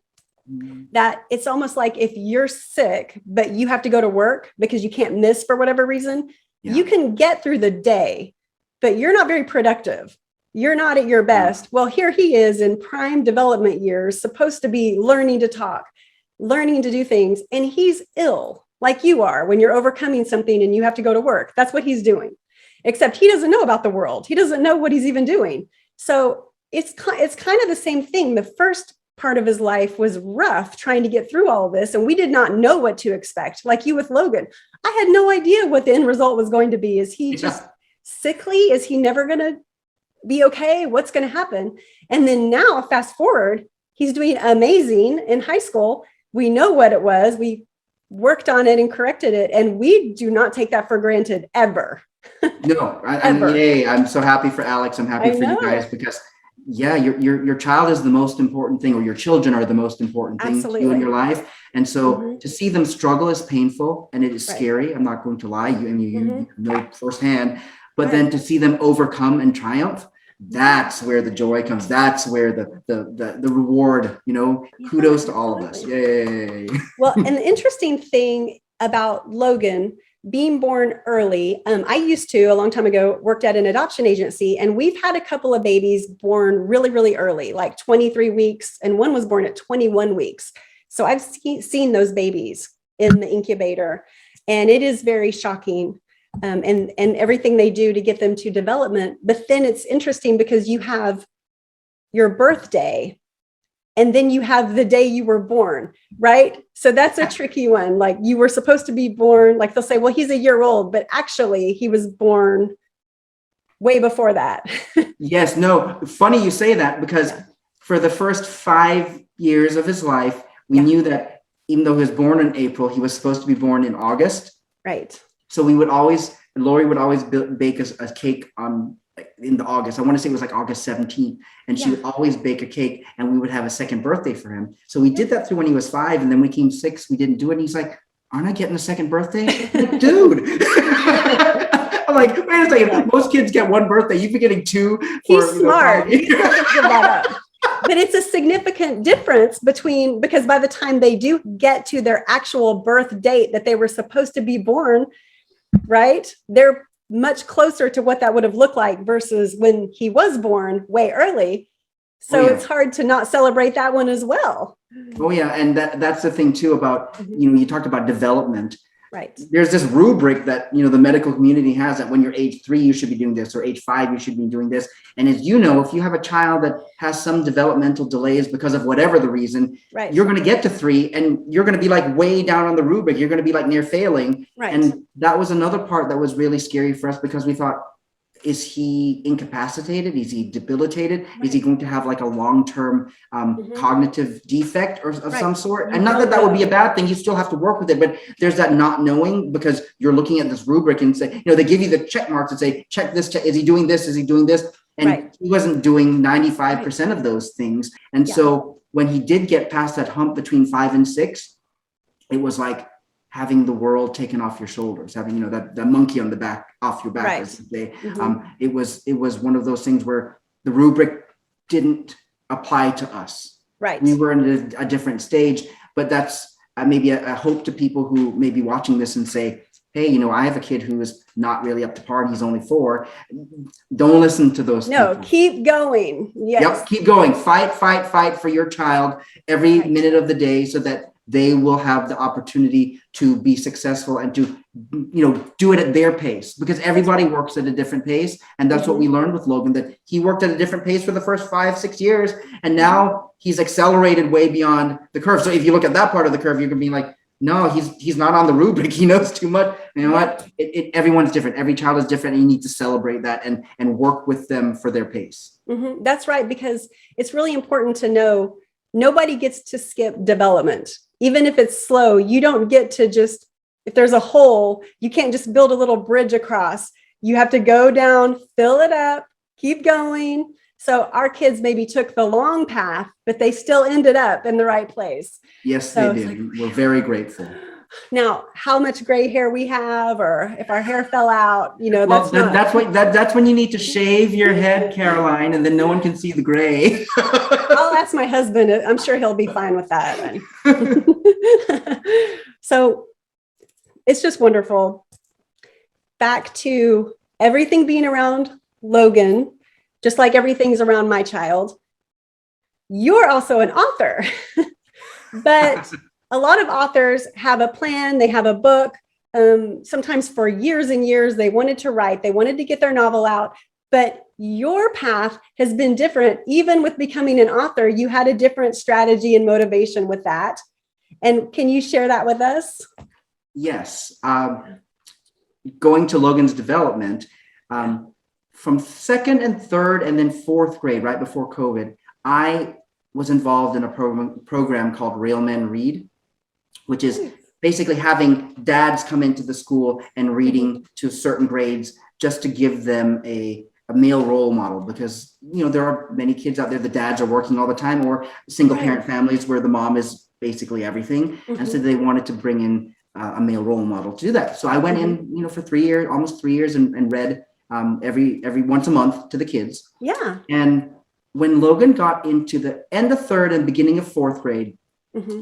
that it's almost like if you're sick, but you have to go to work because you can't miss for whatever reason, you can get through the day, but you're not very productive. You're not at your best. Well, here he is in prime development years, supposed to be learning to talk, learning to do things. And he's ill like you are when you're overcoming something and you have to go to work. That's what he's doing, except he doesn't know about the world. He doesn't know what he's even doing. So it's kind of the same thing. The first part of his life was rough trying to get through all of this. And we did not know what to expect. Like you with Logan, I had no idea what the end result was going to be. Is he just sickly? Is he never going to be okay? What's going to happen? And then now, fast forward, he's doing amazing in high school. We know what it was. We worked on it and corrected it. And we do not take that for granted ever. No, I'm so happy for Alex. I'm happy for you guys because your child is the most important thing, or your children are the most important thing to you in your life. And so to see them struggle is painful and it is scary. I'm not going to lie. You know firsthand. But then to see them overcome and triumph, that's where the joy comes. That's where the reward, kudos to all of us. Yay. Well, and the interesting thing about Logan being born early, I used to, a long time ago, worked at an adoption agency, and we've had a couple of babies born really, really early, like 23 weeks, and one was born at 21 weeks. So I've seen those babies in the incubator, and it is very shocking. And everything they do to get them to development. But then it's interesting because you have your birthday and then you have the day you were born, right? So that's a tricky one. Like you were supposed to be born, like they'll say, well, he's a year old, but actually he was born way before that. Yes, no, funny you say that because for the first 5 years of his life, we knew that even though he was born in April, he was supposed to be born in August. Right. So Lori would always bake a cake in the August. I want to say it was like August 17th. And she would always bake a cake and we would have a second birthday for him. So we did that through when he was 5. And then when he came 6, we didn't do it. And he's like, aren't I getting a second birthday? I'm like, dude. I'm like, wait a second. Most kids get 1 birthday. You've been getting 2. He's smart. He's not going to give that up. But it's a significant difference because by the time they do get to their actual birth date that they were supposed to be born, right? They're much closer to what that would have looked like versus when he was born way early. So it's hard to not celebrate that one as well. Oh yeah. And that's the thing too about, you talked about development. Right. There's this rubric that, the medical community has that when you're age 3, you should be doing this, or age 5, you should be doing this. And as you know, if you have a child that has some developmental delays because of whatever the reason, you're going to get to 3 and you're going to be like way down on the rubric. You're going to be like near failing. Right. And that was another part that was really scary for us because we thought, is he incapacitated? Is he debilitated? Right. Is he going to have like a long-term cognitive defect or of some sort? And not that would be a bad thing. You still have to work with it, but there's that not knowing because you're looking at this rubric and say, they give you the check marks and say, check this. Is he doing this? Is he doing this? And he wasn't doing 95% of those things. And so when he did get past that hump between 5 and 6, it was like having the world taken off your shoulders, having, you know, that monkey on the back, off your back, Right. as they say. It was one of those things where the rubric didn't apply to us. Right. We were in a different stage, but that's maybe a hope to people who may be watching this and say, hey, you know, I have a kid who is not really up to par and he's only 4. Don't listen to those No, people. keep going. Yes. Yep, keep going. Fight for your child every minute of the day so that they will have the opportunity to be successful and to, you know, do it at their pace, because everybody works at a different pace. And that's what we learned with Logan, that he worked at a different pace for the first 5-6 years. And now he's accelerated way beyond the curve. So if you look at that part of the curve, you're going to be like, no, he's not on the rubric. He knows too much. You know what? Everyone's different. Every child is different. And you need to celebrate that and work with them for their pace. That's right. Because it's really important to know nobody gets to skip development. Even if it's slow, you don't get to just, if there's a hole, you can't just build a little bridge across. You have to go down, fill it up, keep going. So our kids maybe took the long path, but they still ended up in the right place. Yes, So they did. We're very grateful. Now, how much gray hair we have, or if our hair fell out, you know, that's when you need to shave your head, Caroline, and then no one can see the gray. I'll ask my husband. I'm sure he'll be fine with that. So it's just wonderful. Back to everything being around Logan, just like everything's around my child. You're also an author, but a lot of authors have a plan. They have a book. Sometimes for years and years, they wanted to write. They wanted to get their novel out. But your path has been different. Even with becoming an author, you had a different strategy and motivation with that. And can you share that with us? Yes. Going to Logan's development, from 2nd and 3rd and then 4th grade, right before COVID, I was involved in a program called Real Men Read, which is basically having dads come into the school and reading to certain grades just to give them a male role model, because, you know, there are many kids out there, the dads are working all the time, or single parent families where the mom is basically everything. And so they wanted to bring in a male role model to do that. So I went in, you know, for 3 years, almost 3 years, and read every once a month to the kids. Yeah. And when Logan got into the end of 3rd and beginning of 4th grade,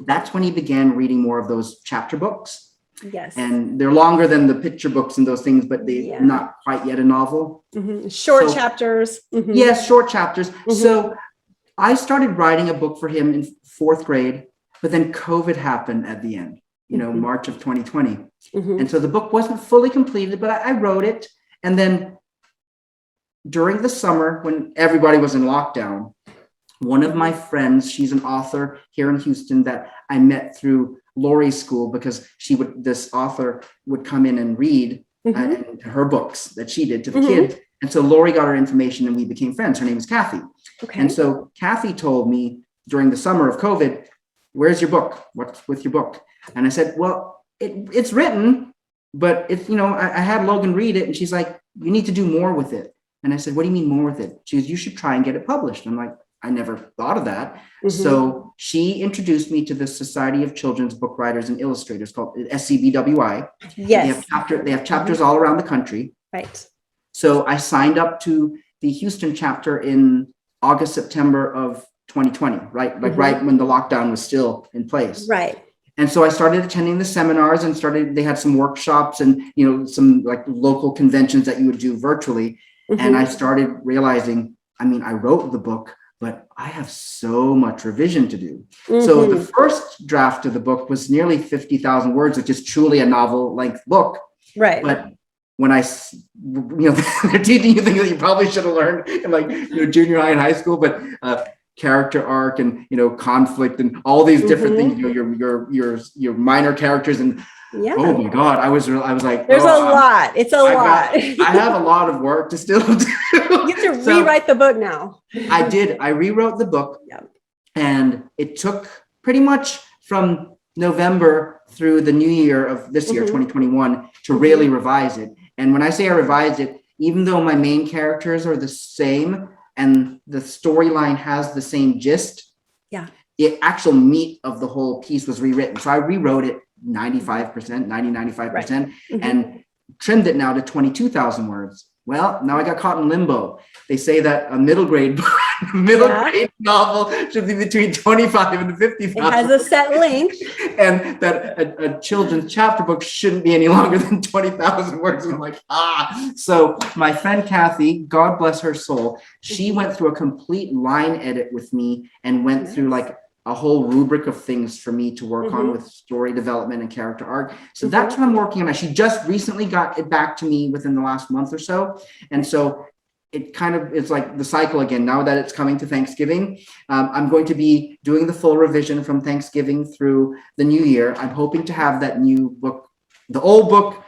that's when he began reading more of those chapter books. Yes. And they're longer than the picture books and those things, but they're not quite yet a novel. Short chapters. Yes, short chapters. So I started writing a book for him in 4th grade, but then COVID happened at the end, you know, March of 2020. And so the book wasn't fully completed, but I wrote it. And then during the summer, when everybody was in lockdown, one of my friends, she's an author here in Houston that I met through Lori's school, because this author would come in and read her books that she did to the kids. And so Lori got her information and we became friends. Her name is Kathy. Okay. And so Kathy told me during the summer of COVID, where's your book? What's with your book? And I said, well, it's written, but it's, you know, I had Logan read it, and she's like, you need to do more with it. And I said, what do you mean more with it? She goes, you should try and get it published. I'm like, I never thought of that. So she introduced me to the Society of Children's Book Writers and Illustrators, called S.C.B.W.I. Yes. They have chapters all around the country. Right. So I signed up to the Houston chapter in August, September of 2020, right? Like right when the lockdown was still in place. Right. And so I started attending the seminars and they had some workshops and, you know, some like local conventions that you would do virtually. And I started realizing, I mean, I wrote the book, but I have so much revision to do. So the first draft of the book was nearly 50,000 words, which is truly a novel length book. Right. But when you know, they're teaching you things that you probably should have learned in, like, you know, junior high and high school, but character arc and, you know, conflict and all these different things, you know, your minor characters and oh my God, I was like, there's a lot. It's a lot. I have a lot of work to still do. You have to rewrite the book now. I did. I rewrote the book, and it took pretty much from November through the new year of this year, 2021, to really revise it. And when I say I revised it, even though my main characters are the same and the storyline has the same gist, the actual meat of the whole piece was rewritten. So I rewrote it 95%, 95%, Right. and trimmed it now to 22,000 words. Well, now I got caught in limbo. They say that a middle grade grade novel should be between 25 and 50,000. It has a set length. And that a children's chapter book shouldn't be any longer than 20,000 words. And I'm like, So my friend Kathy, God bless her soul, she went through a complete line edit with me and went through like a whole rubric of things for me to work on with story development and character arc. So that's what I'm working on. She just recently got it back to me within the last month or so. And so it kind of is like the cycle again. Now that it's coming to Thanksgiving, I'm going to be doing the full revision from Thanksgiving through the new year. I'm hoping to have that new book, the old book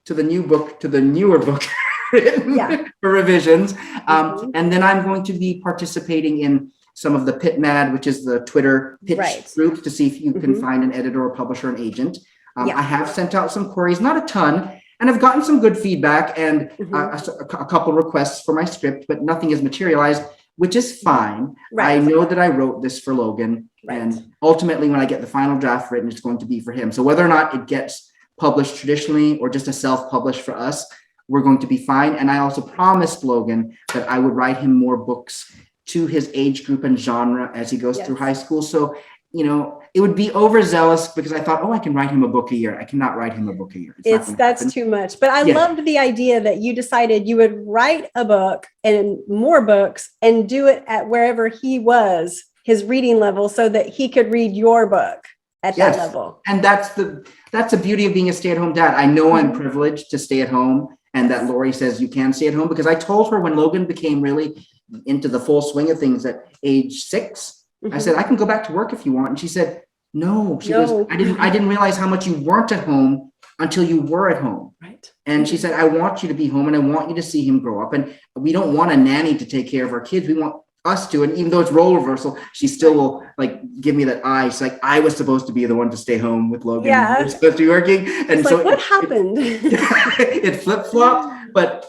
to the new book to the newer book written for revisions. And then I'm going to be participating in some of the PitMad, which is the Twitter pitch group, to see if you can find an editor or publisher, an agent. I have sent out some queries, not a ton, and I've gotten some good feedback and a couple requests for my script, but nothing has materialized, which is fine. I know that I wrote this for Logan, and ultimately when I get the final draft written, it's going to be for him. So whether or not it gets published traditionally or just a self-publish for us, we're going to be fine. And I also promised Logan that I would write him more books to his age group and genre as he goes through high school. So, you know, it would be overzealous because I thought, I can write him a book a year. I cannot write him a book a year. That's too much. But I loved the idea that you decided you would write a book and more books and do it at wherever he was, his reading level, so that he could read your book at that level. And that's the beauty of being a stay-at-home dad. I know I'm privileged to stay at home, and that Lori says you can stay at home, because I told her when Logan became really into the full swing of things at age 6, I said, I can go back to work if you want. And she said, no. She goes, I didn't realize how much you weren't at home until you were at home. Right. And she said, I want you to be home and I want you to see him grow up. And we don't want a nanny to take care of our kids. We want us to. And even though it's role reversal, she still will like give me that eye. She's like, I was supposed to be the one to stay home with Logan. Yeah. You're supposed to be working. And it's so like, what happened? It flip-flopped, but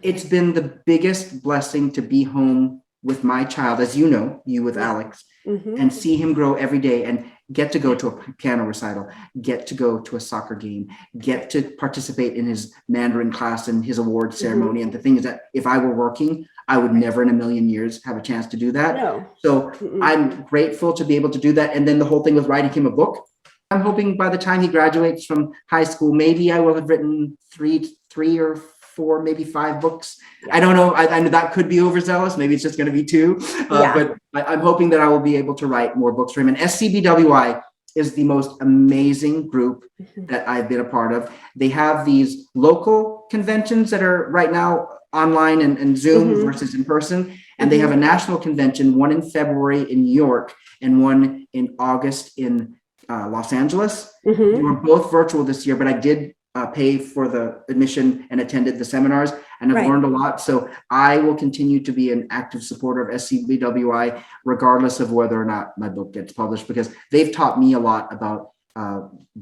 it's been the biggest blessing to be home with my child, as you know, you with Alex, and see him grow every day and get to go to a piano recital, get to go to a soccer game, get to participate in his Mandarin class and his award ceremony. And the thing is that if I were working, I would never in a million years have a chance to do that. No. So I'm grateful to be able to do that. And then the whole thing with writing him a book, I'm hoping by the time he graduates from high school, maybe I will have written three or 4, maybe 5 books. I don't know. I know that could be overzealous. Maybe it's just going to be 2. But I'm hoping that I will be able to write more books for him. And S.C.B.W.I is the most amazing group that I've been a part of. They have these local conventions that are right now online and Zoom versus in person. And they have a national convention, one in February in New York and one in August in Los Angeles. We were both virtual this year, but I did pay for the admission and attended the seminars, and I've learned a lot. So I will continue to be an active supporter of S.C.B.W.I, regardless of whether or not my book gets published, because they've taught me a lot about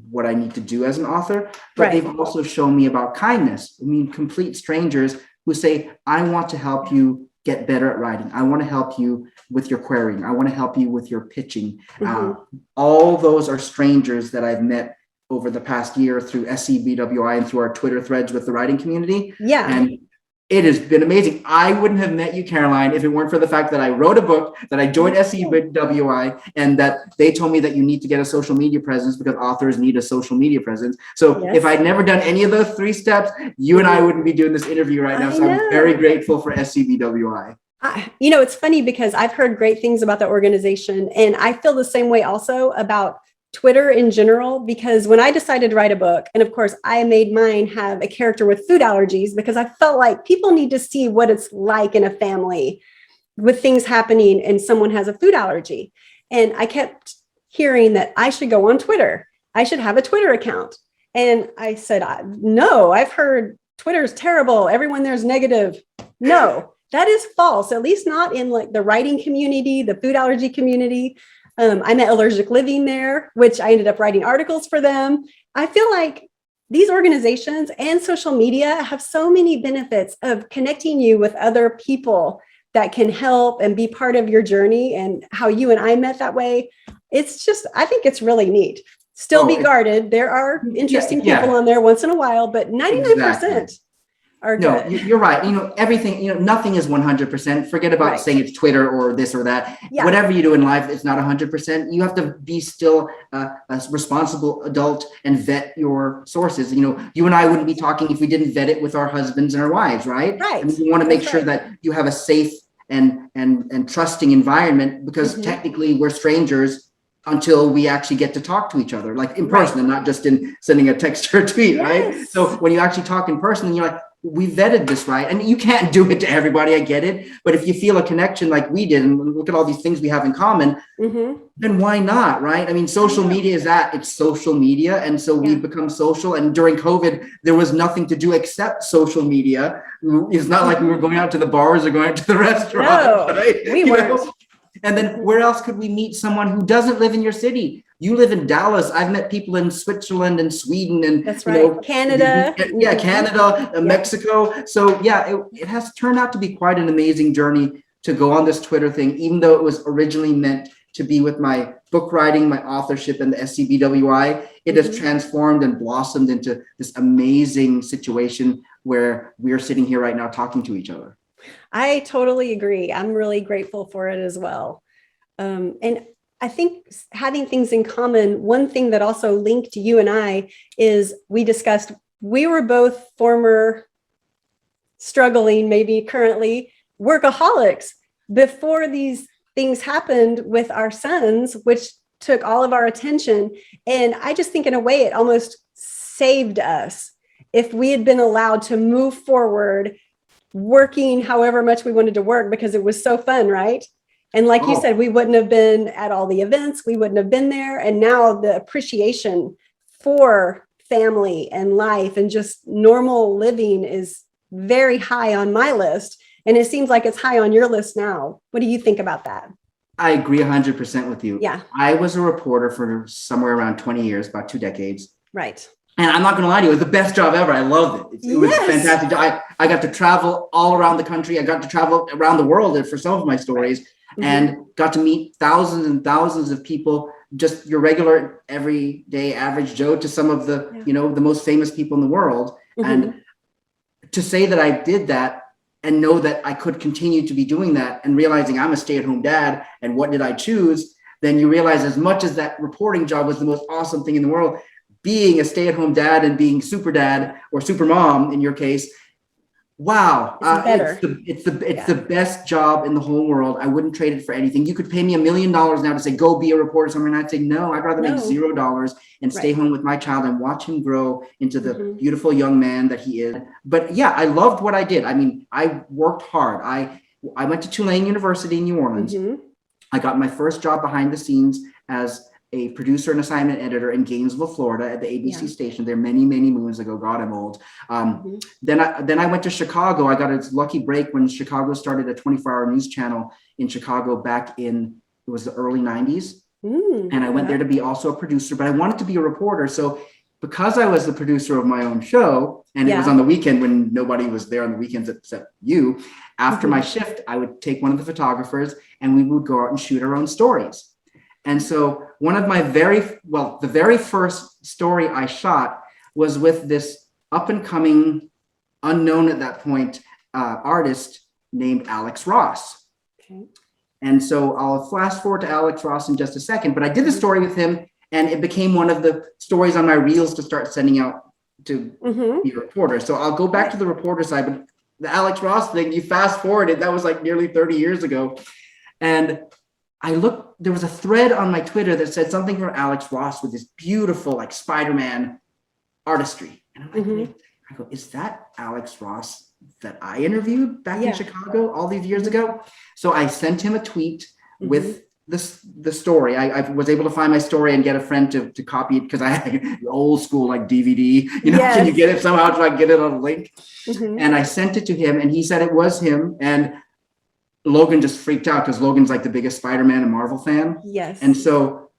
what I need to do as an author, but they've also shown me about kindness. I mean, complete strangers who say, I want to help you get better at writing. I want to help you with your querying. I want to help you with your pitching. All those are strangers that I've met over the past year through S.C.B.W.I and through our Twitter threads with the writing community. And it has been amazing. I wouldn't have met you, Caroline, if it weren't for the fact that I wrote a book, that I joined S.C.B.W.I, and that they told me that you need to get a social media presence because authors need a social media presence. So if I'd never done any of those 3 steps, you and I wouldn't be doing this interview right now. So I'm very grateful for S.C.B.W.I. You know, it's funny because I've heard great things about the organization, and I feel the same way also about Twitter in general, because when I decided to write a book, and of course I made mine have a character with food allergies, because I felt like people need to see what it's like in a family with things happening and someone has a food allergy. And I kept hearing that I should go on Twitter. I should have a Twitter account. And I said, no, I've heard Twitter's terrible. Everyone there's negative. No, that is false, at least not in like the writing community, the food allergy community. I met Allergic Living there, which I ended up writing articles for them. I feel like these organizations and social media have so many benefits of connecting you with other people that can help and be part of your journey, and how you and I met that way. It's just, I think it's really neat. Still be guarded. There are interesting people on there once in a while, but 99% are good. No, you're right. Everything, nothing is 100%. Forget about saying it's Twitter or this or that. Yeah. Whatever you do in life, it's not 100%. You have to be still a responsible adult and vet your sources. You and I wouldn't be talking if we didn't vet it with our husbands and our wives, right? Right. I mean, you want to make sure that you have a safe and trusting environment, because technically we're strangers until we actually get to talk to each other, like in person, and not just in sending a text or a tweet, right? So when you actually talk in person, and you're like, we vetted this, right? And you can't do it to everybody, I get it. But if you feel a connection like we did, and look at all these things we have in common, then why not, right? I mean, social media it's social media. And so we've become social. And during COVID, there was nothing to do except social media. It's not like we were going out to the bars or going out to the restaurant, right? We weren't. And then where else could we meet someone who doesn't live in your city? You live in Dallas. I've met people in Switzerland and Sweden and Canada. Canada, Mexico. So it has turned out to be quite an amazing journey to go on this Twitter thing, even though it was originally meant to be with my book writing, my authorship, and the S.C.B.W.I. It has transformed and blossomed into this amazing situation where we are sitting here right now talking to each other. I totally agree. I'm really grateful for it as well. And I think having things in common, one thing that also linked you and I is we discussed, we were both former struggling, maybe currently workaholics before these things happened with our sons, which took all of our attention. And I just think in a way it almost saved us if we had been allowed to move forward working however much we wanted to work, because it was so fun, right? And like you said, we wouldn't have been at all the events, we wouldn't have been there. And now the appreciation for family and life and just normal living is very high on my list. And it seems like it's high on your list now. What do you think about that? I agree 100% with you. Yeah. I was a reporter for somewhere around 20 years, about 2 decades. Right. And I'm not going to lie to you, it was the best job ever. I loved it. It was fantastic. I got to travel all around the country. I got to travel around the world for some of my stories and got to meet thousands and thousands of people, just your regular, everyday, average Joe to some of the, the most famous people in the world. And to say that I did that and know that I could continue to be doing that and realizing I'm a stay-at-home dad and what did I choose, then you realize as much as that reporting job was the most awesome thing in the world, being a stay-at-home dad and being super dad or super mom in your case, wow, it's the best job in the whole world. I wouldn't trade it for anything. You could pay me $1 million now to say, go be a reporter somewhere. And I'd say, no, I'd rather make $0 and stay home with my child and watch him grow into the beautiful young man that he is. But I loved what I did. I mean, I worked hard. I went to Tulane University in New Orleans. I got my first job behind the scenes as a producer and assignment editor in Gainesville, Florida at the ABC station there many, many moons ago. God, I'm old. Then I went to Chicago. I got a lucky break when Chicago started a 24-hour news channel in Chicago back in, it was the early 90s. And I went there to be also a producer, but I wanted to be a reporter. So because I was the producer of my own show, and it was on the weekend when nobody was there on the weekends except you, after my shift, I would take one of the photographers and we would go out and shoot our own stories. And so one of my the very first story I shot was with this up and coming, unknown at that point, artist named Alex Ross. Okay. And so I'll flash forward to Alex Ross in just a second, but I did the story with him and it became one of the stories on my reels to start sending out to be a reporter. So I'll go back to the reporter side, but the Alex Ross thing, you fast forwarded, that was like nearly 30 years ago. And I looked, there was a thread on my Twitter that said something from Alex Ross with this beautiful, like Spider-Man artistry. And I'm like, I go, is that Alex Ross that I interviewed back in Chicago all these years ago? So I sent him a tweet with the story. I was able to find my story and get a friend to copy it because I had old school like DVD. Can you get it somehow? Try to get it on a link. And I sent it to him and he said it was him. And Logan just freaked out because Logan's like the biggest Spider-Man and Marvel fan. Yes. And so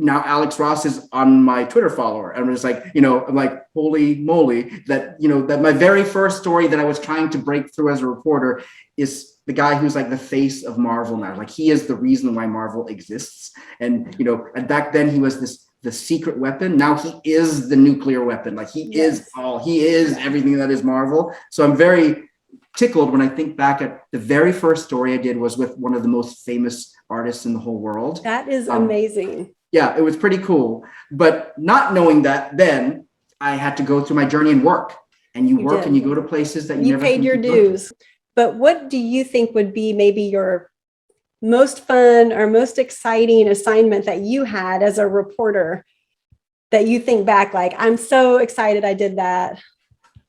now Alex Ross is on my Twitter follower. And it's like, I'm like, holy moly, that my very first story that I was trying to break through as a reporter is the guy who's like the face of Marvel now. Like, he is the reason why Marvel exists. And, and back then he was the secret weapon. Now he is the nuclear weapon. Like, he is everything that is Marvel. So I'm very tickled when I think back at the very first story I did was with one of the most famous artists in the whole world. That is amazing. Yeah, it was pretty cool. But not knowing that, then I had to go through my journey and work. And you work and you go to places that you never paid your dues. But what do you think would be maybe your most fun or most exciting assignment that you had as a reporter that you think back, like, I'm so excited I did that?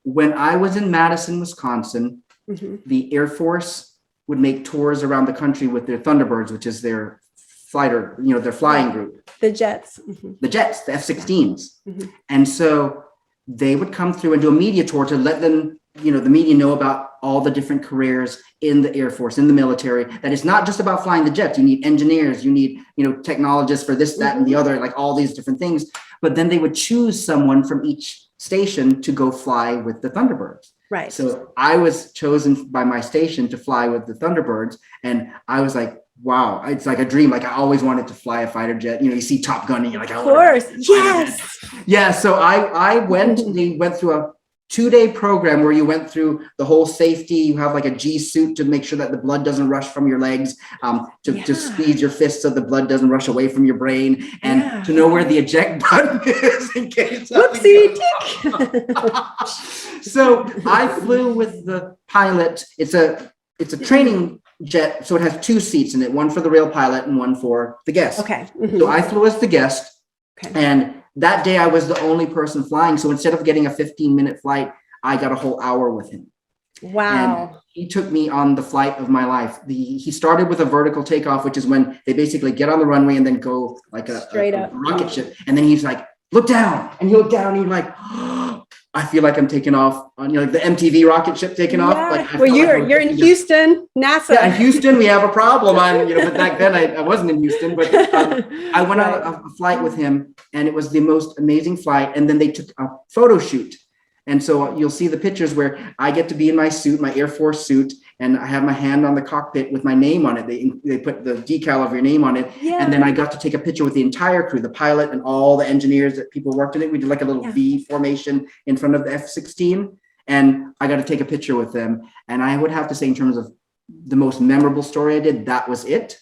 When I was in Madison, Wisconsin, the Air Force would make tours around the country with their Thunderbirds, which is their fighter, their flying group. The jets. The jets, the F-16s. And so they would come through and do a media tour to let them, the media know about all the different careers in the Air Force, in the military, that it's not just about flying the jets. You need engineers, you need, technologists for this, that, and the other, like all these different things. But then they would choose someone from each station to go fly with the Thunderbirds. Right. So I was chosen by my station to fly with the Thunderbirds. And I was like, wow, it's like a dream. Like, I always wanted to fly a fighter jet. You see Top Gun and you're like, of course. Yes. Yeah. So we went through a 2-day program where you went through the whole safety. You have like a G suit to make sure that the blood doesn't rush from your legs, to squeeze your fists so the blood doesn't rush away from your brain, and to know where the eject button is in case. Whoopsie. So I flew with the pilot. It's a training jet, so it has 2 seats in it, one for the real pilot and one for the guest. Okay. So I flew as the guest, and that day I was the only person flying. So instead of getting a 15-minute flight, I got a whole hour with him. Wow. And he took me on the flight of my life. He started with a vertical takeoff, which is when they basically get on the runway and then go like a rocket ship. And then he's like, look down. And you look down and you're like, oh, I feel like I'm taking off on like the MTV rocket ship taking off. Like, well, you're in Houston, NASA. Yeah, in Houston, we have a problem. But back then I wasn't in Houston, but I went on a flight with him, and it was the most amazing flight. And then they took a photo shoot. And so you'll see the pictures where I get to be in my suit, my Air Force suit, and I have my hand on the cockpit with my name on it. They put the decal of your name on it. Yeah. And then I got to take a picture with the entire crew, the pilot and all the engineers that people worked in it. We did like a little V formation in front of the F-16. And I got to take a picture with them. And I would have to say, in terms of the most memorable story I did, that was it.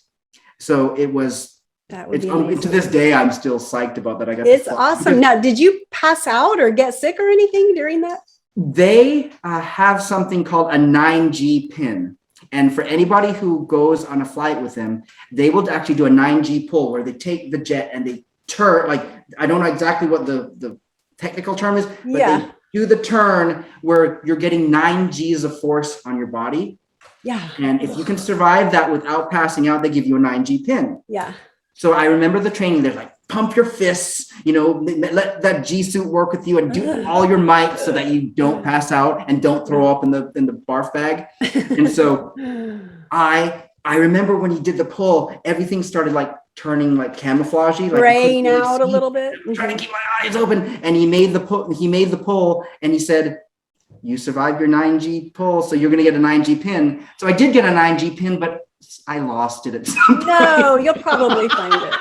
So it was, to this day, I'm still psyched about that. It's awesome. Now, did you pass out or get sick or anything during that? They have something called a 9G pin. And for anybody who goes on a flight with them, they will actually do a 9G pull where they take the jet and they turn, like, I don't know exactly what the technical term is, but they do the turn where you're getting 9 Gs of force on your body. Yeah. And if you can survive that without passing out, they give you a 9G pin. Yeah. So I remember the training. They're like, pump your fists, let that G suit work with you and do all your might so that you don't pass out and don't throw up in the barf bag. And so I remember when he did the pull, everything started like turning like camouflagey, like graying out a little bit. I'm trying to keep my eyes open. And he made the pull and he said, you survived your 9G pull, so you're going to get a 9G pin. So I did get a 9G pin, but I lost it at some point. No, you'll probably find it.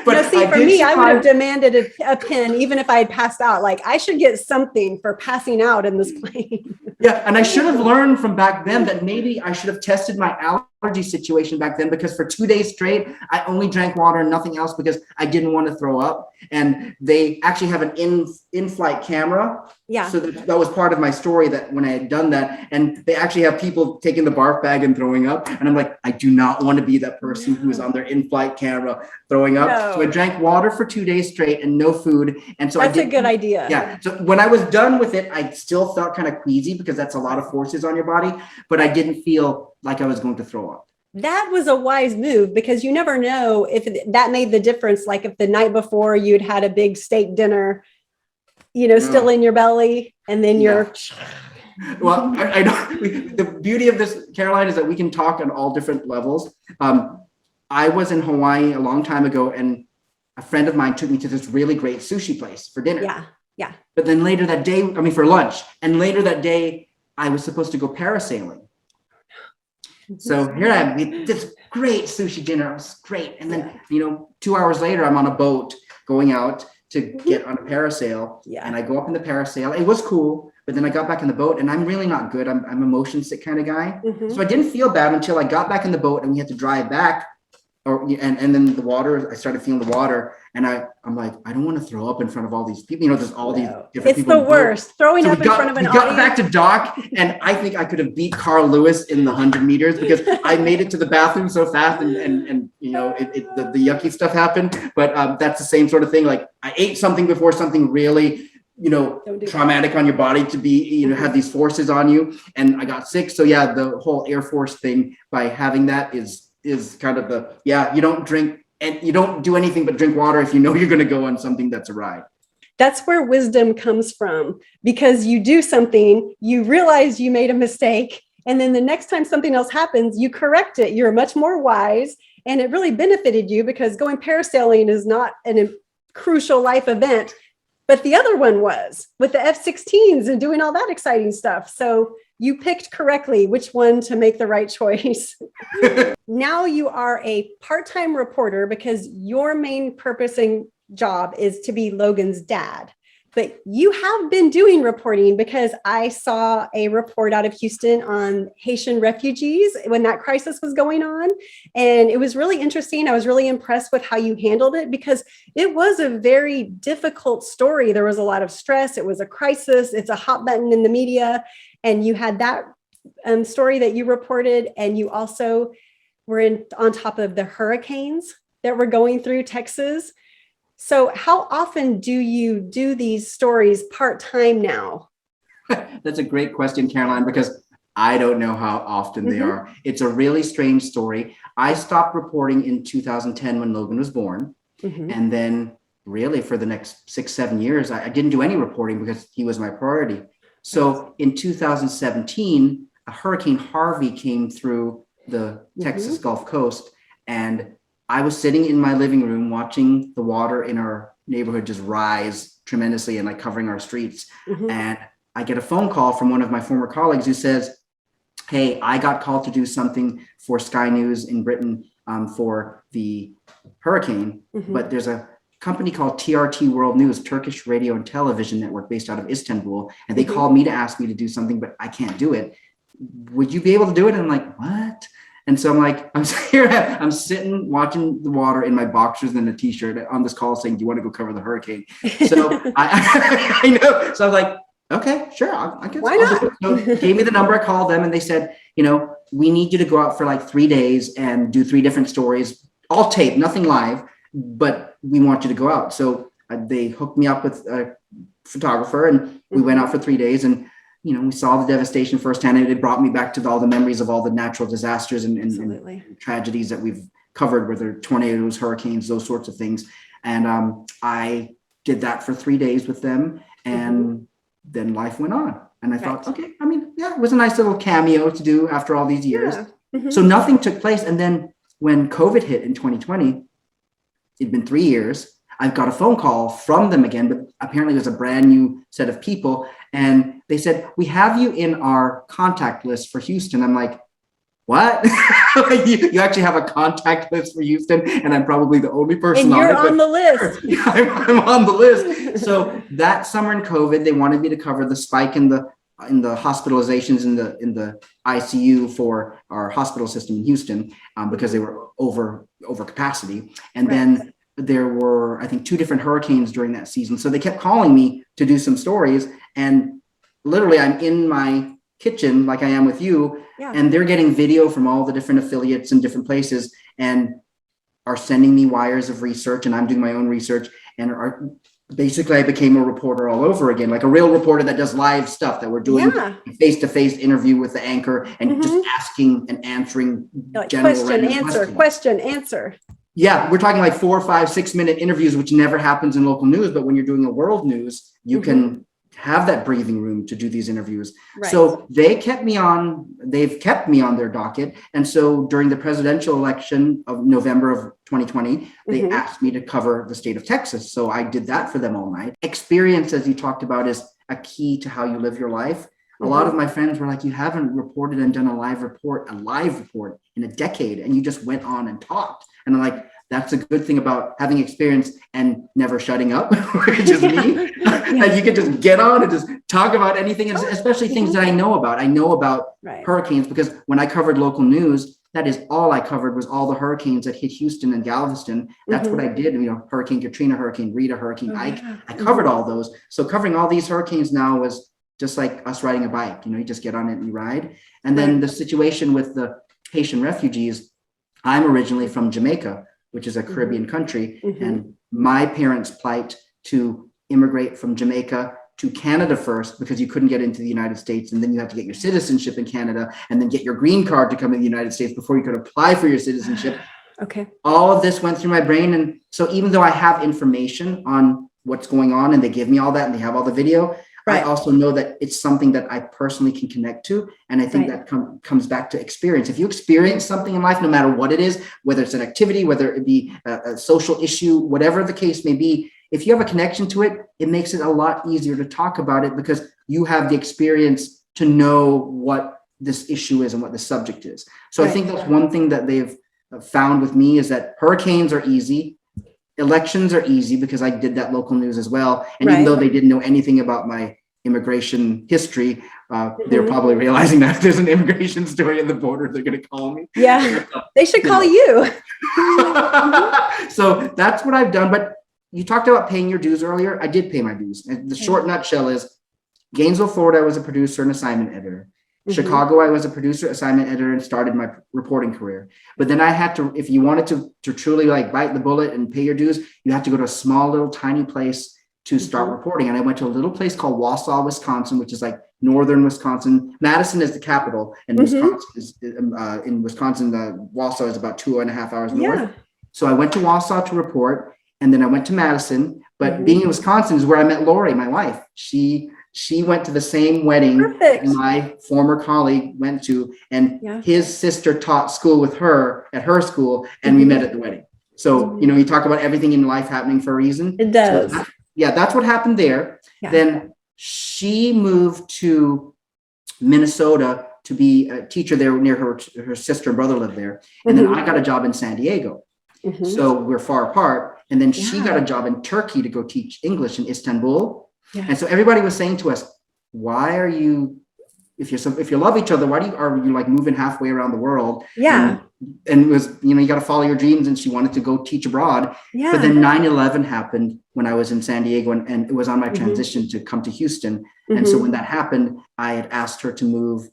But see, for me, I would have demanded a pin, even if I had passed out. Like, I should get something for passing out in this plane. Yeah, and I should have learned from back then that maybe I should have tested my allergy situation back then, because for 2 days straight, I only drank water and nothing else because I didn't want to throw up. And they actually have an in-flight camera. Yeah. So that was part of my story, that when I had done that, and they actually have people taking the barf bag and throwing up. And I'm like, I do not want to be that person who is on their in-flight camera throwing up. No. So I drank water for 2 days straight and no food. And so that's a good idea. Yeah. So when I was done with it, I still felt kind of queasy because that's a lot of forces on your body, but I didn't feel like I was going to throw up. That was a wise move, because you never know if that made the difference. Like if the night before you'd had a big steak dinner, still in your belly, and then you're. Well, I know the beauty of this, Caroline, is that we can talk on all different levels. I was in Hawaii a long time ago, and a friend of mine took me to this really great sushi place for dinner. Yeah. Yeah. But then later that day, for lunch, and later that day, I was supposed to go parasailing. So here I am with this great sushi dinner. It was great. And then, 2 hours later, I'm on a boat going out to get on a parasail. Yeah. And I go up in the parasail. It was cool. But then I got back in the boat, and I'm really not good. I'm a motion sick kind of guy. So I didn't feel bad until I got back in the boat and we had to drive back. And then the water, I started feeling the water, and I'm like, I don't want to throw up in front of all these people. There's all these different people. It's the worst. Throwing up in front of an audience. We got back to dock, and I think I could have beat Carl Lewis in the 100 meters because I made it to the bathroom so fast, and the yucky stuff happened. But that's the same sort of thing. Like I ate something before something really, traumatic on your body to be, have these forces on you, and I got sick. So yeah, the whole Air Force thing by having that is kind of you don't drink and you don't do anything but drink water if you're going to go on something that's a ride. That's where wisdom comes from, because you do something, you realize you made a mistake, and then the next time something else happens, you correct it. You're much more wise, and it really benefited you because going parasailing is not a crucial life event, but the other one was with the F-16s and doing all that exciting stuff. So you picked correctly which one to make the right choice. Now you are a part-time reporter because your main purpose and job is to be Logan's dad. But you have been doing reporting because I saw a report out of Houston on Haitian refugees when that crisis was going on. And it was really interesting. I was really impressed with how you handled it because it was a very difficult story. There was a lot of stress. It was a crisis. It's a hot button in the media. And you had that story that you reported, and you also were on top of the hurricanes that were going through Texas. So how often do you do these stories part-time now? That's a great question, Caroline, because I don't know how often they are. It's a really strange story. I stopped reporting in 2010 when Logan was born. And then really for the next 6-7 years, I didn't do any reporting because he was my priority. So in 2017, a Hurricane Harvey came through the Texas Gulf Coast, and I was sitting in my living room watching the water in our neighborhood just rise tremendously and like covering our streets. And I get a phone call from one of my former colleagues who says, hey, I got called to do something for Sky News in Britain for the hurricane, but there's a company called TRT World News, Turkish Radio and Television Network based out of Istanbul. And they called me to ask me to do something, but I can't do it. Would you be able to do it? And I'm like, what? And so I'm like, I'm sitting watching the water in my boxers and a t-shirt on this call saying, do you want to go cover the hurricane? So I know. So I was like, okay, sure. I guess. Why not? So gave me the number. I called them and they said, we need you to go out for like 3 days and do 3 different stories, all tape, nothing live, but we want you to go out. So they hooked me up with a photographer and we went out for 3 days, and we saw the devastation firsthand, and it brought me back to all the memories of all the natural disasters and tragedies that we've covered, whether tornadoes, hurricanes, those sorts of things. And I did that for 3 days with them, and then life went on. And I thought, okay, it was a nice little cameo to do after all these years. So nothing took place. And then when COVID hit in 2020, it'd been 3 years. I got a phone call from them again, but apparently it was a brand new set of people. And they said, we have you in our contact list for Houston. I'm like, what? You actually have a contact list for Houston, and I'm probably the only person and you're on it. on the list. I'm on the list. So that summer in COVID, they wanted me to cover the spike in the hospitalizations in the ICU for our hospital system in Houston because they were over capacity. And then there were, I think, 2 different hurricanes during that season. So they kept calling me to do some stories, and literally I'm in my kitchen like I am with you, and they're getting video from all the different affiliates in different places and are sending me wires of research, and I'm doing my own research, and basically I became a reporter all over again, like a real reporter that does live stuff, that we're doing a face-to-face interview with the anchor and just asking and answering question answer. Yeah, we're talking like 4, 5, 6 minute interviews, which never happens in local news. But when you're doing a world news, you can have that breathing room to do these interviews. Right. So they've kept me on their docket. And so during the presidential election of November of 2020, they asked me to cover the state of Texas. So I did that for them all night. Experience, as you talked about, is a key to how you live your life. A lot of my friends were like, you haven't reported and done a live report in a decade, and you just went on and talked. And I'm like, that's a good thing about having experience and never shutting up, which is me. Like you can just get on and just talk about anything, and especially things that I know about. I know about hurricanes because when I covered local news, that is all I covered was all the hurricanes that hit Houston and Galveston. That's what I did. Hurricane Katrina, Hurricane Rita, Hurricane Ike. I covered all those. So covering all these hurricanes now was just like us riding a bike. You just get on it and you ride. And then the situation with the Haitian refugees, I'm originally from Jamaica, which is a Caribbean country. And my parents' plight to immigrate from Jamaica to Canada first, because you couldn't get into the United States. And then you had to get your citizenship in Canada and then get your green card to come to the United States before you could apply for your citizenship. Okay. All of this went through my brain. And so even though I have information on what's going on and they give me all that and they have all the video, I also know that it's something that I personally can connect to. And I think that comes back to experience. If you experience something in life, no matter what it is, whether it's an activity, whether it be a social issue, whatever the case may be, if you have a connection to it, it makes it a lot easier to talk about it because you have the experience to know what this issue is and what the subject is. So I think that's one thing that they've found with me is that hurricanes are easy. Elections are easy because I did that local news as well. And even though they didn't know anything about my immigration history, they're probably realizing that if there's an immigration story in the border, they're going to call me. Yeah, they should call you. So that's what I've done. But you talked about paying your dues earlier. I did pay my dues. And the short nutshell is Gainesville, Florida, I was a producer and assignment editor. Chicago, I was a producer, assignment editor, and started my reporting career. But then I had to, if you wanted to truly like bite the bullet and pay your dues, you have to go to a small little tiny place to start reporting. And I went to a little place called Wausau, Wisconsin, which is like northern Wisconsin. Madison is the capital, and Wisconsin is in Wisconsin. Wausau is about 2.5 hours north. So I went to Wausau to report, and then I went to Madison. But being in Wisconsin is where I met Lori, my wife. She went to the same wedding my former colleague went to, and his sister taught school with her at her school, and we met at the wedding. So, you talk about everything in life happening for a reason. It does. So that's what happened there. Then she moved to Minnesota to be a teacher there near her sister and brother lived there. And then I got a job in San Diego. So we're far apart. And then she got a job in Turkey to go teach English in Istanbul. And so everybody was saying to us, why are you, if you love each other, why are you like moving halfway around the world? And it was, you got to follow your dreams. And she wanted to go teach abroad. But then 9/11 happened when I was in San Diego, and it was on my transition to come to Houston. And so when that happened, I had asked her to move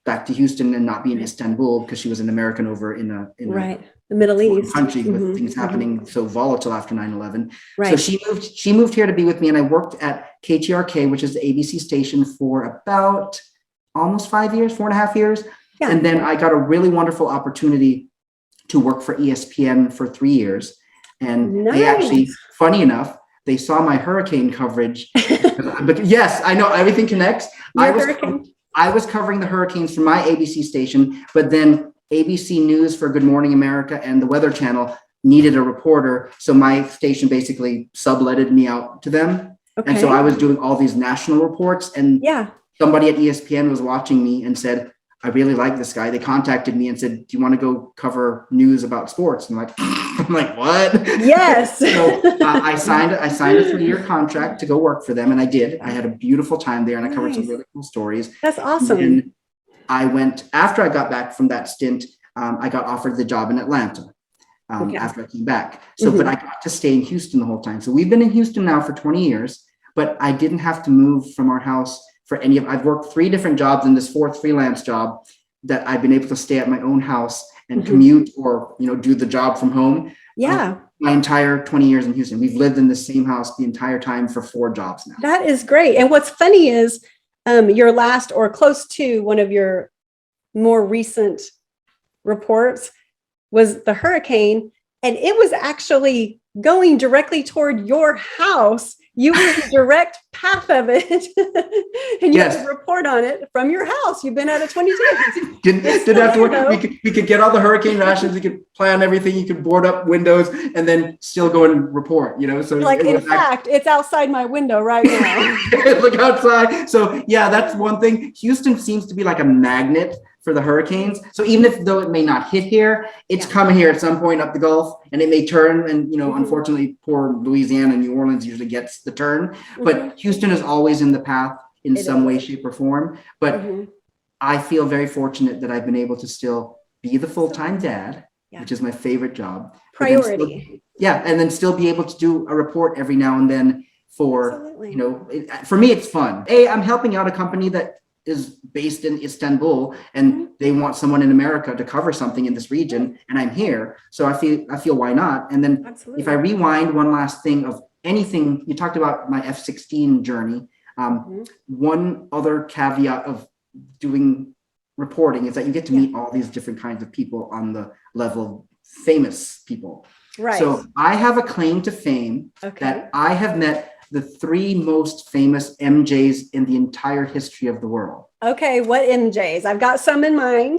back to Houston and not be in Istanbul because she was an American over in the Middle East country with things happening so volatile after 9/11. So she moved here to be with me, and I worked at KTRK, which is the ABC station, for about almost 5 years, 4.5 years. And then I got a really wonderful opportunity to work for ESPN for 3 years. And they actually, funny enough, they saw my hurricane coverage. But yes, I know everything connects. I was covering the hurricanes from my ABC station, but then ABC News for Good Morning America and the Weather Channel needed a reporter. So my station basically subletted me out to them. And so I was doing all these national reports, and somebody at ESPN was watching me and said, I really like this guy. They contacted me and said, do you want to go cover news about sports? And I'm like, what? Yes. So I signed a 3-year contract to go work for them. And I did. I had a beautiful time there, and I covered some really cool stories. That's awesome. And I went, after I got back from that stint, I got offered the job in Atlanta after I came back. So, but I got to stay in Houston the whole time. So we've been in Houston now for 20 years, but I didn't have to move from our house for I've worked 3 different jobs in this 4th freelance job that I've been able to stay at my own house and commute or, do the job from home. My entire 20 years in Houston, we've lived in the same house the entire time for 4 jobs now. That is great. And what's funny is your last, or close to one of your more recent reports, was the hurricane, and it was actually going directly toward your house. You were in the direct path of it, and you Yes. could report on it from your house. You've been out of 22. Didn't have to worry. We could get all the hurricane rations. We could plan everything. You could board up windows and then still go and report, So Like, in fact, it's outside my window right now. look outside. So yeah, that's one thing. Houston seems to be like a magnet for the hurricanes. So even though it may not hit here, it's coming here at some point up the Gulf, and it may turn. And unfortunately, poor Louisiana and New Orleans usually gets the turn. But Houston is always in the path in some way, shape, or form. But I feel very fortunate that I've been able to still be the full-time dad, which is my favorite job. Priority. And then still be able to do a report every now and then for, for me, it's fun. I'm helping out a company that is based in Istanbul, and they want someone in America to cover something in this region, and I'm here. So I feel why not? And then if I rewind one last thing of anything, you talked about my F-16 journey. One other caveat of doing reporting is that you get to meet all these different kinds of people on the level of famous people. Right. So I have a claim to fame that I have met the 3 most famous MJs in the entire history of the world. Okay, what MJs? I've got some in mind.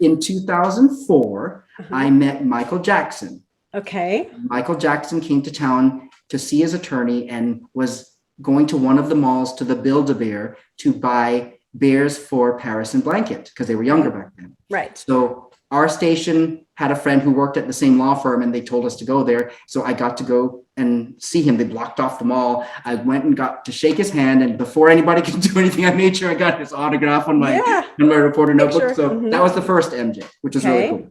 In 2004, I met Michael Jackson. Okay. Michael Jackson came to town to see his attorney and was going to one of the malls to the Build-A-Bear to buy bears for Paris and Blanket because they were younger back then. Right. So our station had a friend who worked at the same law firm, and they told us to go there. So I got to go and see him. They blocked off the mall. I went and got to shake his hand, and before anybody could do anything, I made sure I got his autograph on my reporter notebook. So that was the first MJ, which was really cool.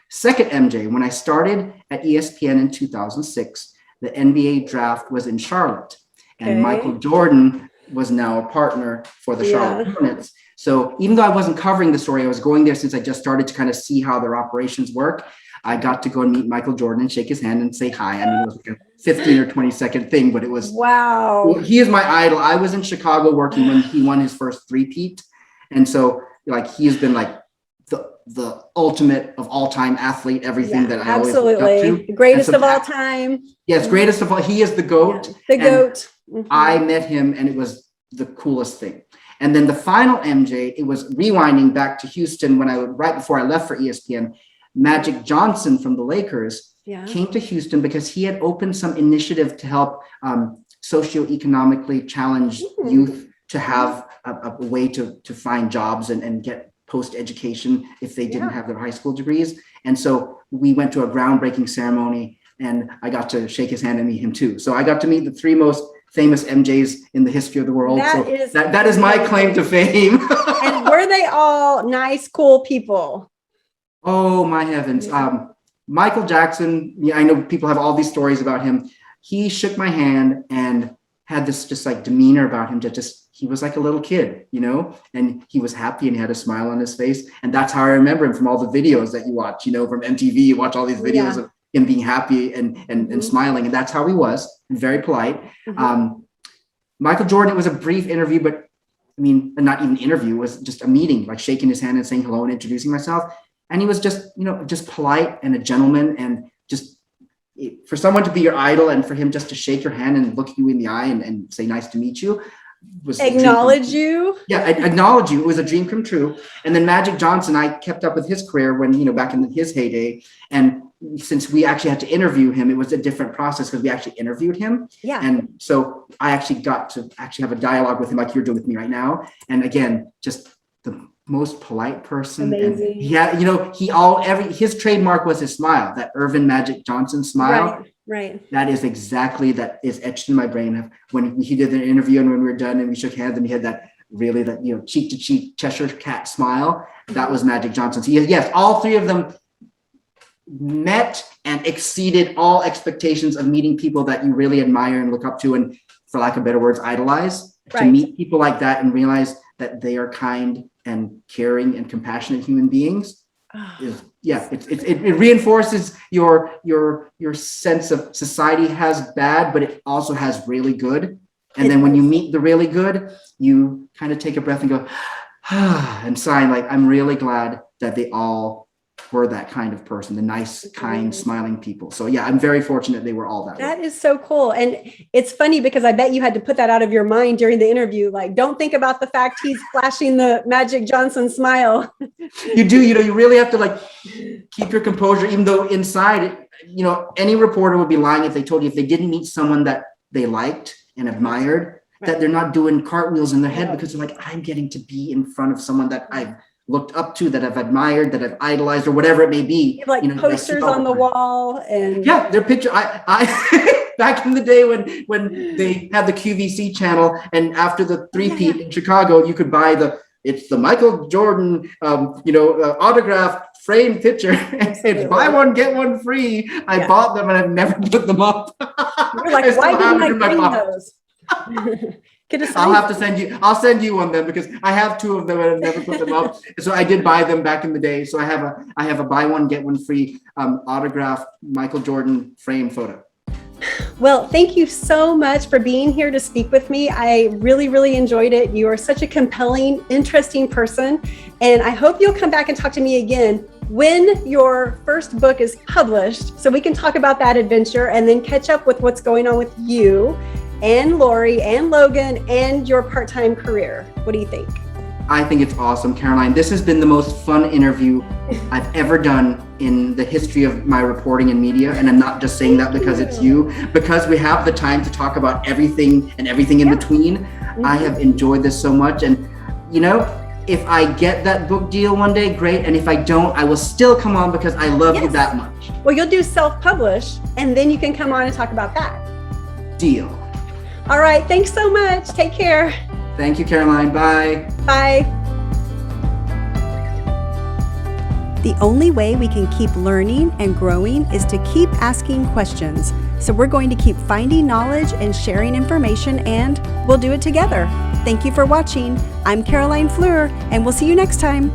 Second MJ, when I started at ESPN in 2006, the NBA draft was in Charlotte, and Michael Jordan was now a partner for the Charlotte Hornets. So even though I wasn't covering the story, I was going there since I just started to kind of see how their operations work. I got to go and meet Michael Jordan and shake his hand and say hi. I mean, it was like a 15 or 20-second thing, but it was he is my idol. I was in Chicago working when he won his first three-peat, and so he has been like the ultimate of all time athlete. Everything that I always looked up to. The greatest of all time. Yes, greatest of all. He is the GOAT. The GOAT. I met him, and it was the coolest thing. And then the final MJ, it was rewinding back to Houston right before I left for ESPN. Magic Johnson from the Lakers came to Houston because he had opened some initiative to help socioeconomically challenged youth to have a way to find jobs and get post-education if they didn't have their high school degrees. And so we went to a groundbreaking ceremony, and I got to shake his hand and meet him too. So I got to meet the 3 most famous MJs in the history of the world. That is my claim to fame. And were they all nice, cool people? Oh my heavens. Michael Jackson, I know people have all these stories about him. He shook my hand and had this just like demeanor about him he was like a little kid, and he was happy and he had a smile on his face. And that's how I remember him from all the videos that you watch, from MTV. You watch all these videos of him being happy and smiling. And that's how he was, very polite. Michael Jordan, it was a brief interview, but I mean, not even interview, it was just a meeting, like shaking his hand and saying hello and introducing myself. And he was just, just polite and a gentleman, and just for someone to be your idol and for him just to shake your hand and look you in the eye and say, nice to meet you. Acknowledge you. Yeah, acknowledge you. It was a dream come true. And then Magic Johnson, I kept up with his career when, back in his heyday. And since we actually had to interview him, it was a different process because we actually interviewed him. Yeah. And so I actually got to have a dialogue with him like you're doing with me right now. And again, just the most polite person. Amazing. And his trademark was his smile, that Irvin Magic Johnson smile. Right. That is etched in my brain. When he did the interview and when we were done and we shook hands and he had that cheek to cheek Cheshire cat smile. That was Magic Johnson. So yes, all 3 of them met and exceeded all expectations of meeting people that you really admire and look up to, and for lack of better words, idolize. To meet people like that and realize that they are kind and caring and compassionate human beings. It reinforces your sense of society has bad, but it also has really good. And then when you meet the really good, you kind of take a breath and go, and sigh, like, I'm really glad that they all were that kind of person, the nice, kind, smiling people. So yeah, I'm very fortunate they were all that way. That is so cool. And it's funny because I bet you had to put that out of your mind during the interview. Like, don't think about the fact he's flashing the Magic Johnson smile. You do, you really have to like keep your composure, even though inside, any reporter would be lying if they told you if they didn't meet someone that they liked and admired, that they're not doing cartwheels in their head because they're like, I'm getting to be in front of someone that I've looked up to, that I've admired, that I've idolized, or whatever it may be. Like posters on the wall and their picture. I back in the day when they had the QVC channel, and after the three-peat in Chicago, you could buy it's the Michael Jordan autograph frame picture. It's buy one get one free. I bought them and I've never put them up. You're like, why didn't I bring those? I'll send you one then, because I have two of them and I've never put them up. So I did buy them back in the day. So I have a buy one get one free autographed Michael Jordan frame photo. Well, thank you so much for being here to speak with me. I really, really enjoyed it. You are such a compelling, interesting person. And I hope you'll come back and talk to me again when your first book is published, so we can talk about that adventure and then catch up with what's going on with you and Lori and Logan and your part-time career. What do you think? I think it's awesome, Caroline. This has been the most fun interview I've ever done in the history of my reporting and media. And I'm not just saying that because it's you, because we have the time to talk about everything and everything in between. I have enjoyed this so much. And, if I get that book deal one day, great. And if I don't, I will still come on because I love you that much. Well, you'll do self-publish and then you can come on and talk about that. Deal. All right. Thanks so much. Take care. Thank you, Caroline. Bye. Bye. The only way we can keep learning and growing is to keep asking questions. So we're going to keep finding knowledge and sharing information, and we'll do it together. Thank you for watching. I'm Caroline Fleur, and we'll see you next time.